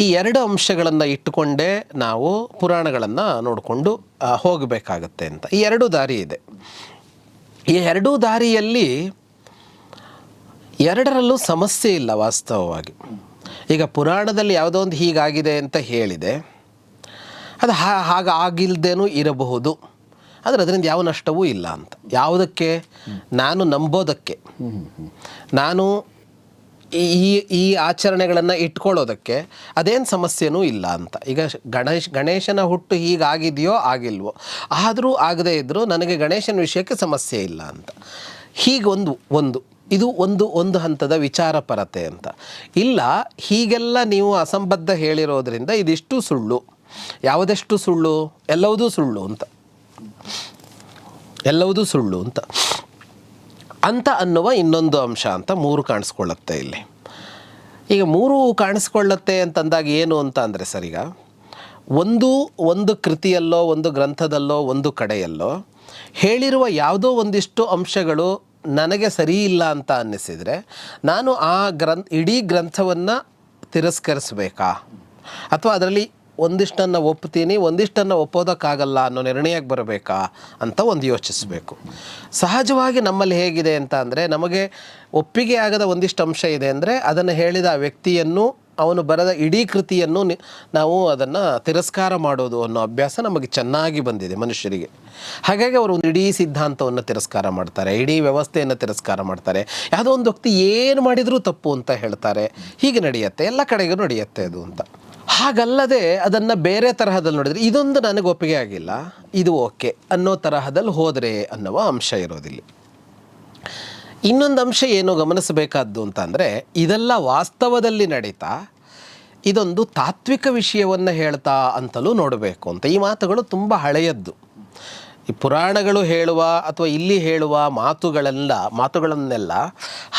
ಈ 2 ಅಂಶಗಳನ್ನು ಇಟ್ಟುಕೊಂಡೇ ನಾವು ಪುರಾಣಗಳನ್ನು ನೋಡಿಕೊಂಡು ಹೋಗಬೇಕಾಗತ್ತೆ ಅಂತ. ಈ 2 ದಾರಿ ಇದೆ. ಈ 2 ದಾರಿಯಲ್ಲಿ ಎರಡರಲ್ಲೂ ಸಮಸ್ಯೆ ಇಲ್ಲ ವಾಸ್ತವವಾಗಿ. ಈಗ ಪುರಾಣದಲ್ಲಿ ಯಾವುದೋ ಒಂದು ಹೀಗಾಗಿದೆ ಅಂತ ಹೇಳಿದೆ, ಅದು ಹಾಗಾಗಿಲ್ದೇನೂ ಇರಬಹುದು, ಆದರೆ ಅದರಿಂದ ಯಾವ ನಷ್ಟವೂ ಇಲ್ಲ ಅಂತ. ಯಾವುದಕ್ಕೆ? ನಾನು ನಂಬೋದಕ್ಕೆ, ನಾನು ಈ ಆಚರಣೆಗಳನ್ನು ಇಟ್ಕೊಳ್ಳೋದಕ್ಕೆ ಅದೇನು ಸಮಸ್ಯೆನೂ ಇಲ್ಲ ಅಂತ. ಈಗ ಗಣೇಶನ ಹುಟ್ಟು ಹೀಗಾಗಿದೆಯೋ ಆಗಿಲ್ವೋ, ಆದರೂ ಆಗದೇ ಇದ್ದರೂ ನನಗೆ ಗಣೇಶನ ವಿಷಯಕ್ಕೆ ಸಮಸ್ಯೆ ಇಲ್ಲ ಅಂತ. ಹೀಗೆ ಇದು ಒಂದು ಹಂತದ ವಿಚಾರ ಪರತೆ ಅಂತ. ಇಲ್ಲ, ಹೀಗೆಲ್ಲ ನೀವು ಅಸಂಬದ್ಧ ಹೇಳಿರೋದ್ರಿಂದ ಇದಿಷ್ಟು ಸುಳ್ಳು. ಯಾವುದೆಷ್ಟು ಸುಳ್ಳು? ಎಲ್ಲವುದೂ ಸುಳ್ಳು ಅಂತ ಅನ್ನುವ ಇನ್ನೊಂದು ಅಂಶ ಅಂತ 3 ಕಾಣಿಸ್ಕೊಳ್ಳುತ್ತೆ ಇಲ್ಲಿ. ಈಗ 3 ಕಾಣಿಸ್ಕೊಳ್ಳುತ್ತೆ ಅಂತಂದಾಗ ಏನು ಅಂತ ಅಂದರೆ, ಸರಿಗ ಒಂದು ಕೃತಿಯಲ್ಲೋ, ಒಂದು ಗ್ರಂಥದಲ್ಲೋ, ಒಂದು ಕಡೆಯಲ್ಲೋ ಹೇಳಿರುವ ಯಾವುದೋ ಒಂದಿಷ್ಟು ಅಂಶಗಳು ನನಗೆ ಸರಿ ಇಲ್ಲ ಅಂತ ಅನ್ನಿಸಿದರೆ ನಾನು ಆ ಇಡೀ ಗ್ರಂಥವನ್ನು ತಿರಸ್ಕರಿಸಬೇಕಾ, ಅಥವಾ ಅದರಲ್ಲಿ ಒಂದಿಷ್ಟನ್ನು ಒಪ್ತೀನಿ, ಒಂದಿಷ್ಟನ್ನು ಒಪ್ಪೋದಕ್ಕಾಗಲ್ಲ ಅನ್ನೋ ನಿರ್ಣಯಕ್ಕೆ ಬರಬೇಕಾ ಅಂತ ಒಂದು ಯೋಚಿಸಬೇಕು. ಸಹಜವಾಗಿ ನಮ್ಮಲ್ಲಿ ಹೇಗಿದೆ ಅಂತ ಅಂದರೆ, ನಮಗೆ ಒಪ್ಪಿಗೆ ಆಗದ ಒಂದಿಷ್ಟು ಅಂಶ ಇದೆ ಅಂದರೆ ಅದನ್ನು ಹೇಳಿದ ಆ ವ್ಯಕ್ತಿಯನ್ನು, ಅವನು ಬರೆದ ಇಡೀ ಕೃತಿಯನ್ನು ನಾವು ಅದನ್ನು ತಿರಸ್ಕಾರ ಮಾಡೋದು ಅನ್ನೋ ಅಭ್ಯಾಸ ನಮಗೆ ಚೆನ್ನಾಗಿ ಬಂದಿದೆ ಮನುಷ್ಯರಿಗೆ. ಹಾಗಾಗಿ ಅವರು ಒಂದು ಇಡೀ ಸಿದ್ಧಾಂತವನ್ನು ತಿರಸ್ಕಾರ ಮಾಡ್ತಾರೆ, ಇಡೀ ವ್ಯವಸ್ಥೆಯನ್ನು ತಿರಸ್ಕಾರ ಮಾಡ್ತಾರೆ. ಯಾವುದೋ ಒಂದು ವ್ಯಕ್ತಿ ಏನು ಮಾಡಿದರೂ ತಪ್ಪು ಅಂತ ಹೇಳ್ತಾರೆ. ಹೀಗೆ ನಡೆಯುತ್ತೆ, ಎಲ್ಲ ಕಡೆಗೂ ನಡೆಯುತ್ತೆ ಅದು ಅಂತ. ಹಾಗಲ್ಲದೆ ಅದನ್ನು ಬೇರೆ ತರಹದಲ್ಲಿ ನೋಡಿದರೆ, ಇದೊಂದು ನನಗೆ ಒಪ್ಪಿಗೆ ಆಗಿಲ್ಲ, ಇದು ಓಕೆ ಅನ್ನೋ ತರಹದಲ್ಲಿ ಹೋದರೆ ಅನ್ನುವ ಅಂಶ ಇರೋದಿಲ್ಲ. ಇನ್ನೊಂದು ಅಂಶ ಏನು ಗಮನಿಸಬೇಕಾದ್ದು ಅಂತ ಅಂದರೆ, ಇದೆಲ್ಲ ವಾಸ್ತವದಲ್ಲಿ ನಡೀತಾ ಇದೊಂದು ತಾತ್ವಿಕ ವಿಷಯವನ್ನು ಹೇಳ್ತಾ ಅಂತಲೂ ನೋಡಬೇಕು ಅಂತ. ಈ ಮಾತುಗಳು ತುಂಬ ಹಳೆಯದ್ದು. ಈ ಪುರಾಣಗಳು ಹೇಳುವ ಅಥವಾ ಇಲ್ಲಿ ಹೇಳುವ ಮಾತುಗಳನ್ನೆಲ್ಲ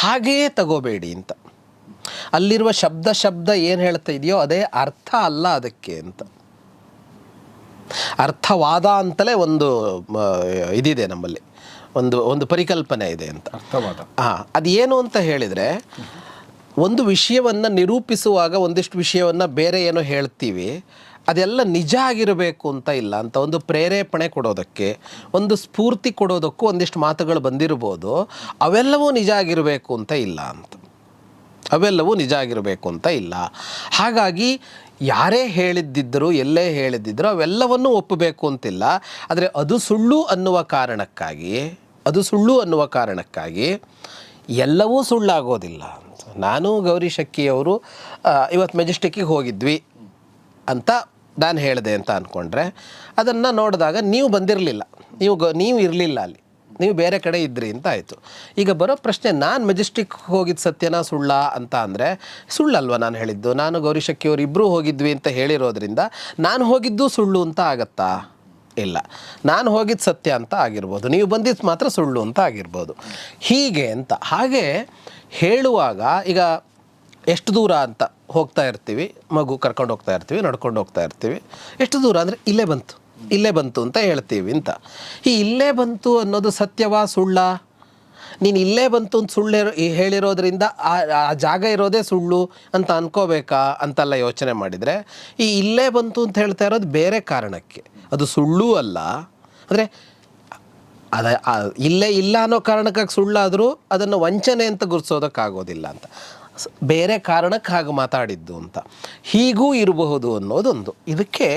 ಹಾಗೆಯೇ ತಗೋಬೇಡಿ ಅಂತ. ಅಲ್ಲಿರುವ ಶಬ್ದ ಏನು ಹೇಳ್ತಾ ಇದೆಯೋ ಅದೇ ಅರ್ಥ ಅಲ್ಲ ಅದಕ್ಕೆ ಅಂತ. ಅರ್ಥವಾದ ಅಂತಲೇ ಒಂದು ಇದಿದೆ ನಮ್ಮಲ್ಲಿ, ಒಂದು ಪರಿಕಲ್ಪನೆ ಇದೆ ಅಂತ. ಅರ್ಥವಾದ ಅದು ಏನು ಅಂತ ಹೇಳಿದರೆ, ಒಂದು ವಿಷಯವನ್ನು ನಿರೂಪಿಸುವಾಗ ಒಂದಿಷ್ಟು ವಿಷಯವನ್ನು ಬೇರೆ ಏನೋ ಹೇಳ್ತೀವಿ, ಅದೆಲ್ಲ ನಿಜ ಆಗಿರಬೇಕು ಅಂತ ಇಲ್ಲ ಅಂತ. ಒಂದು ಪ್ರೇರೇಪಣೆ ಕೊಡೋದಕ್ಕೆ, ಒಂದು ಸ್ಫೂರ್ತಿ ಕೊಡೋದಕ್ಕೂ ಒಂದಿಷ್ಟು ಮಾತುಗಳು ಬಂದಿರ್ಬೋದು, ಅವೆಲ್ಲವೂ ನಿಜ ಆಗಿರಬೇಕು ಅಂತ ಇಲ್ಲ ಅಂತ. ಹಾಗಾಗಿ ಯಾರೇ ಹೇಳಿದ್ದಿದ್ದರೂ, ಎಲ್ಲೇ ಹೇಳಿದ್ದಿದ್ದರೂ ಅವೆಲ್ಲವನ್ನೂ ಒಪ್ಪಬೇಕು ಅಂತಿಲ್ಲ. ಆದರೆ ಅದು ಸುಳ್ಳು ಅನ್ನುವ ಕಾರಣಕ್ಕಾಗಿ ಎಲ್ಲವೂ ಸುಳ್ಳಾಗೋದಿಲ್ಲ ಅಂತ. ನಾನು ಗೌರಿ ಶಕ್ಕಿಯವರು ಇವತ್ತು ಮೆಜೆಸ್ಟಿಕ್ಕಿಗೆ ಹೋಗಿದ್ವಿ ಅಂತ ನಾನು ಹೇಳಿದೆ ಅಂತ ಅಂದ್ಕೊಂಡ್ರೆ, ಅದನ್ನು ನೋಡಿದಾಗ ನೀವು ಬಂದಿರಲಿಲ್ಲ, ನೀವು ಇರಲಿಲ್ಲ ಅಲ್ಲಿ, ನೀವು ಬೇರೆ ಕಡೆ ಇದ್ರಿ ಅಂತ ಆಯಿತು. ಈಗ ಬರೋ ಪ್ರಶ್ನೆ, ನಾನು ಮೆಜೆಸ್ಟಿಕ್ ಹೋಗಿದ್ದು ಸತ್ಯನಾ ಸುಳ್ಳ ಅಂತ ಅಂದರೆ ಸುಳ್ಳಲ್ವ ನಾನು ಹೇಳಿದ್ದು? ನಾನು ಗೌರಿಶಕ್ಕಿಯವರು ಇಬ್ಬರೂ ಹೋಗಿದ್ವಿ ಅಂತ ಹೇಳಿರೋದ್ರಿಂದ ನಾನು ಹೋಗಿದ್ದು ಸುಳ್ಳು ಅಂತ ಆಗತ್ತಾ? ಇಲ್ಲ, ನಾನು ಹೋಗಿದ್ದು ಸತ್ಯ ಅಂತ ಆಗಿರ್ಬೋದು, ನೀವು ಬಂದಿದ್ದು ಮಾತ್ರ ಸುಳ್ಳು ಅಂತ ಆಗಿರ್ಬೋದು. ಹೀಗೆ ಅಂತ ಹಾಗೆ ಹೇಳುವಾಗ ಈಗ ಎಷ್ಟು ದೂರ ಅಂತ ಹೋಗ್ತಾ ಇರ್ತೀವಿ, ಮಗು ಕರ್ಕೊಂಡು ಹೋಗ್ತಾ ಇರ್ತೀವಿ, ನಡ್ಕೊಂಡು ಹೋಗ್ತಾ ಇರ್ತೀವಿ. ಎಷ್ಟು ದೂರ ಅಂದರೆ ಇಲ್ಲೇ ಬಂತು ಅಂತ ಹೇಳ್ತೀವಿ ಅಂತ. ಈ ಇಲ್ಲೇ ಬಂತು ಅನ್ನೋದು ಸತ್ಯವಾ ಸುಳ್ಳ? ನೀನು ಇಲ್ಲೇ ಬಂತು ಅಂತ ಸುಳ್ಳು ಹೇಳಿರೋದ್ರಿಂದ ಆ ಜಾಗ ಇರೋದೇ ಸುಳ್ಳು ಅಂತ ಅನ್ಕೋಬೇಕಾ ಅಂತೆಲ್ಲ ಯೋಚನೆ ಮಾಡಿದರೆ, ಈ ಇಲ್ಲೇ ಬಂತು ಅಂತ ಹೇಳ್ತಾ ಇರೋದು ಬೇರೆ ಕಾರಣಕ್ಕೆ, ಅದು ಸುಳ್ಳೂ ಅಲ್ಲ. ಅಂದರೆ ಇಲ್ಲೇ ಇಲ್ಲ ಅನ್ನೋ ಕಾರಣಕ್ಕಾಗಿ ಸುಳ್ಳಾದರೂ ಅದನ್ನು ವಂಚನೆ ಅಂತ ಗುರುತಿಸೋದಕ್ಕಾಗೋದಿಲ್ಲ ಅಂತ, ಬೇರೆ ಕಾರಣಕ್ಕೆ ಹಾಗೆ ಮಾತಾಡಿದ್ದು ಅಂತ. ಹೀಗೂ ಇರಬಹುದು ಅನ್ನೋದೊಂದು. ಇದಕ್ಕೆ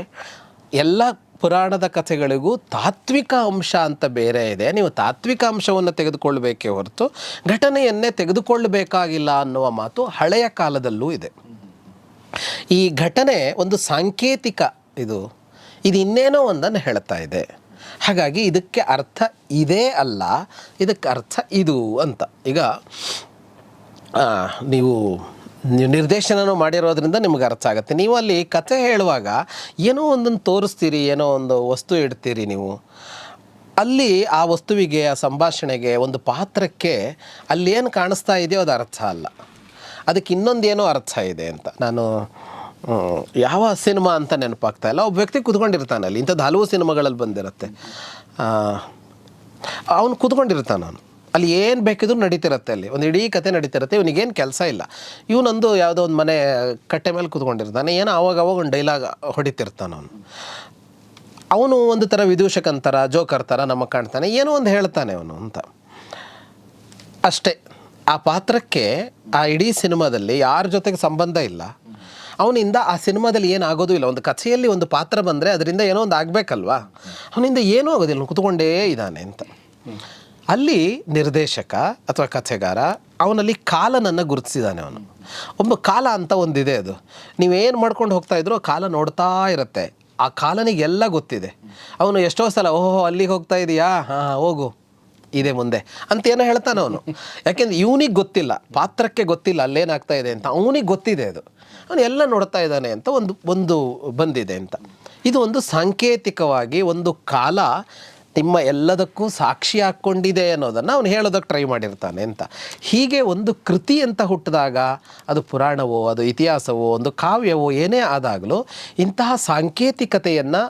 ಎಲ್ಲ ಪುರಾಣದ ಕಥೆಗಳಿಗೂ ತಾತ್ವಿಕ ಅಂಶ ಅಂತ ಬೇರೆ ಇದೆ. ನೀವು ತಾತ್ವಿಕ ಅಂಶವನ್ನು ತೆಗೆದುಕೊಳ್ಬೇಕೇ ಹೊರತು ಘಟನೆಯನ್ನೇ ತೆಗೆದುಕೊಳ್ಳಬೇಕಾಗಿಲ್ಲ ಅನ್ನುವ ಮಾತು ಹಳೆಯ ಕಾಲದಲ್ಲೂ ಇದೆ. ಈ ಘಟನೆ ಒಂದು ಸಾಂಕೇತಿಕ, ಇದು ಇನ್ನೇನೋ ಒಂದನ್ನು ಹೇಳ್ತಾ ಇದೆ. ಹಾಗಾಗಿ ಇದಕ್ಕೆ ಅರ್ಥ ಇದೇ ಅಲ್ಲ, ಇದಕ್ಕೆ ಅರ್ಥ ಇದು ಅಂತ. ಈಗ ನೀವು ನಿರ್ದೇಶನನೂ ಮಾಡಿರೋದ್ರಿಂದ ನಿಮ್ಗೆ ಅರ್ಥ ಆಗುತ್ತೆ. ನೀವು ಅಲ್ಲಿ ಕಥೆ ಹೇಳುವಾಗ ಏನೋ ಒಂದನ್ನು ತೋರಿಸ್ತೀರಿ, ಏನೋ ಒಂದು ವಸ್ತು ಇಡ್ತೀರಿ ನೀವು. ಅಲ್ಲಿ ಆ ವಸ್ತುವಿಗೆ, ಆ ಸಂಭಾಷಣೆಗೆ, ಒಂದು ಪಾತ್ರಕ್ಕೆ ಅಲ್ಲಿ ಏನು ಕಾಣಿಸ್ತಾ ಇದೆಯೋ ಅದು ಅರ್ಥ ಅಲ್ಲ, ಅದಕ್ಕೆ ಇನ್ನೊಂದೇನೋ ಅರ್ಥ ಇದೆ ಅಂತ. ನಾನು ಯಾವ ಸಿನಿಮಾ ಅಂತ ನೆನಪಾಗ್ತಾ ಇಲ್ಲ, ಒಬ್ಬ ವ್ಯಕ್ತಿ ಕೂತ್ಕೊಂಡಿರ್ತಾನೆ ಅಲ್ಲಿ, ಇಂಥದ್ದು ಹಲವು ಸಿನಿಮಾಗಳಲ್ಲಿ ಬಂದಿರುತ್ತೆ. ಅವನು ಕೂತ್ಕೊಂಡಿರ್ತಾನೆ, ಅವನು ಅಲ್ಲಿ ಏನು ಬೇಕಿದ್ರು ನಡೀತಿರುತ್ತೆ, ಅಲ್ಲಿ ಒಂದು ಇಡೀ ಕತೆ ನಡೀತಿರುತ್ತೆ. ಇವನಿಗೇನು ಕೆಲಸ ಇಲ್ಲ, ಇವನೊಂದು ಯಾವುದೋ ಒಂದು ಮನೆ ಕಟ್ಟೆ ಮೇಲೆ ಕೂತ್ಕೊಂಡಿರ್ತಾನೆ, ಏನೋ ಅವಾಗ ಒಂದು ಡೈಲಾಗ್ ಹೊಡಿತಿರ್ತಾನೆ. ಅವನು ಒಂದು ಥರ ವಿದೂಷಕನ ಥರ, ಜೋಕರ್ ಥರ ನಮಗೆ ಕಾಣ್ತಾನೆ, ಏನೋ ಒಂದು ಹೇಳ್ತಾನೆ ಅವನು ಅಂತ ಅಷ್ಟೇ. ಆ ಪಾತ್ರಕ್ಕೆ ಆ ಇಡೀ ಸಿನಿಮಾದಲ್ಲಿ ಯಾರ ಜೊತೆಗೆ ಸಂಬಂಧ ಇಲ್ಲ, ಅವನಿಂದ ಆ ಸಿನಿಮಾದಲ್ಲಿ ಏನಾಗೋದು ಇಲ್ಲ. ಒಂದು ಕಥೆಯಲ್ಲಿ ಒಂದು ಪಾತ್ರ ಬಂದರೆ ಅದರಿಂದ ಏನೋ ಒಂದು ಆಗಬೇಕಲ್ವಾ, ಅವನಿಂದ ಏನೂ ಆಗೋದಿಲ್ಲ, ಕೂತ್ಕೊಂಡೇ ಇದ್ದಾನೆ ಅಂತ. ಅಲ್ಲಿ ನಿರ್ದೇಶಕ ಅಥವಾ ಕಥೆಗಾರ ಅವನಲ್ಲಿ ಕಾಲನನ್ನು ಗುರುತಿಸಿದ್ದಾನೆ. ಅವನು ಒಬ್ಬ ಕಾಲ ಅಂತ ಒಂದಿದೆ, ಅದು ನೀವೇನು ಮಾಡ್ಕೊಂಡು ಹೋಗ್ತಾ ಇದ್ರು ಕಾಲ ನೋಡ್ತಾ ಇರುತ್ತೆ. ಆ ಕಾಲನಿಗೆಲ್ಲ ಗೊತ್ತಿದೆ. ಅವನು ಎಷ್ಟೋ ಸಲ ಓಹೋ ಅಲ್ಲಿಗೆ ಹೋಗ್ತಾ ಇದೆಯಾ, ಹಾಂ ಹೋಗು, ಇದೆ ಮುಂದೆ ಅಂತ ಏನೋ ಹೇಳ್ತಾನೆ ಅವನು. ಯಾಕೆಂದರೆ ಇವನಿಗೆ ಗೊತ್ತಿಲ್ಲ, ಪಾತ್ರಕ್ಕೆ ಗೊತ್ತಿಲ್ಲ ಅಲ್ಲೇನಾಗ್ತಾ ಇದೆ ಅಂತ, ಅವನಿಗೆ ಗೊತ್ತಿದೆ, ಅದು ಅವನು ಎಲ್ಲ ನೋಡ್ತಾ ಇದ್ದಾನೆ ಅಂತ ಒಂದು ಬಂದಿದೆ ಅಂತ. ಇದು ಒಂದು ಸಾಂಕೇತಿಕವಾಗಿ ಒಂದು ಕಾಲ ನಿಮ್ಮ ಎಲ್ಲದಕ್ಕೂ ಸಾಕ್ಷಿ ಹಾಕ್ಕೊಂಡಿದೆ ಅನ್ನೋದನ್ನು ಅವನು ಹೇಳೋದಕ್ಕೆ ಟ್ರೈ ಮಾಡಿರ್ತಾನೆ ಅಂತ. ಹೀಗೆ ಒಂದು ಕೃತಿ ಅಂತ ಹುಟ್ಟಿದಾಗ, ಅದು ಪುರಾಣವೋ, ಅದು ಇತಿಹಾಸವೋ, ಒಂದು ಕಾವ್ಯವೋ ಏನೇ ಆದಾಗಲೂ ಇಂತಹ ಸಾಂಕೇತಿಕತೆಯನ್ನು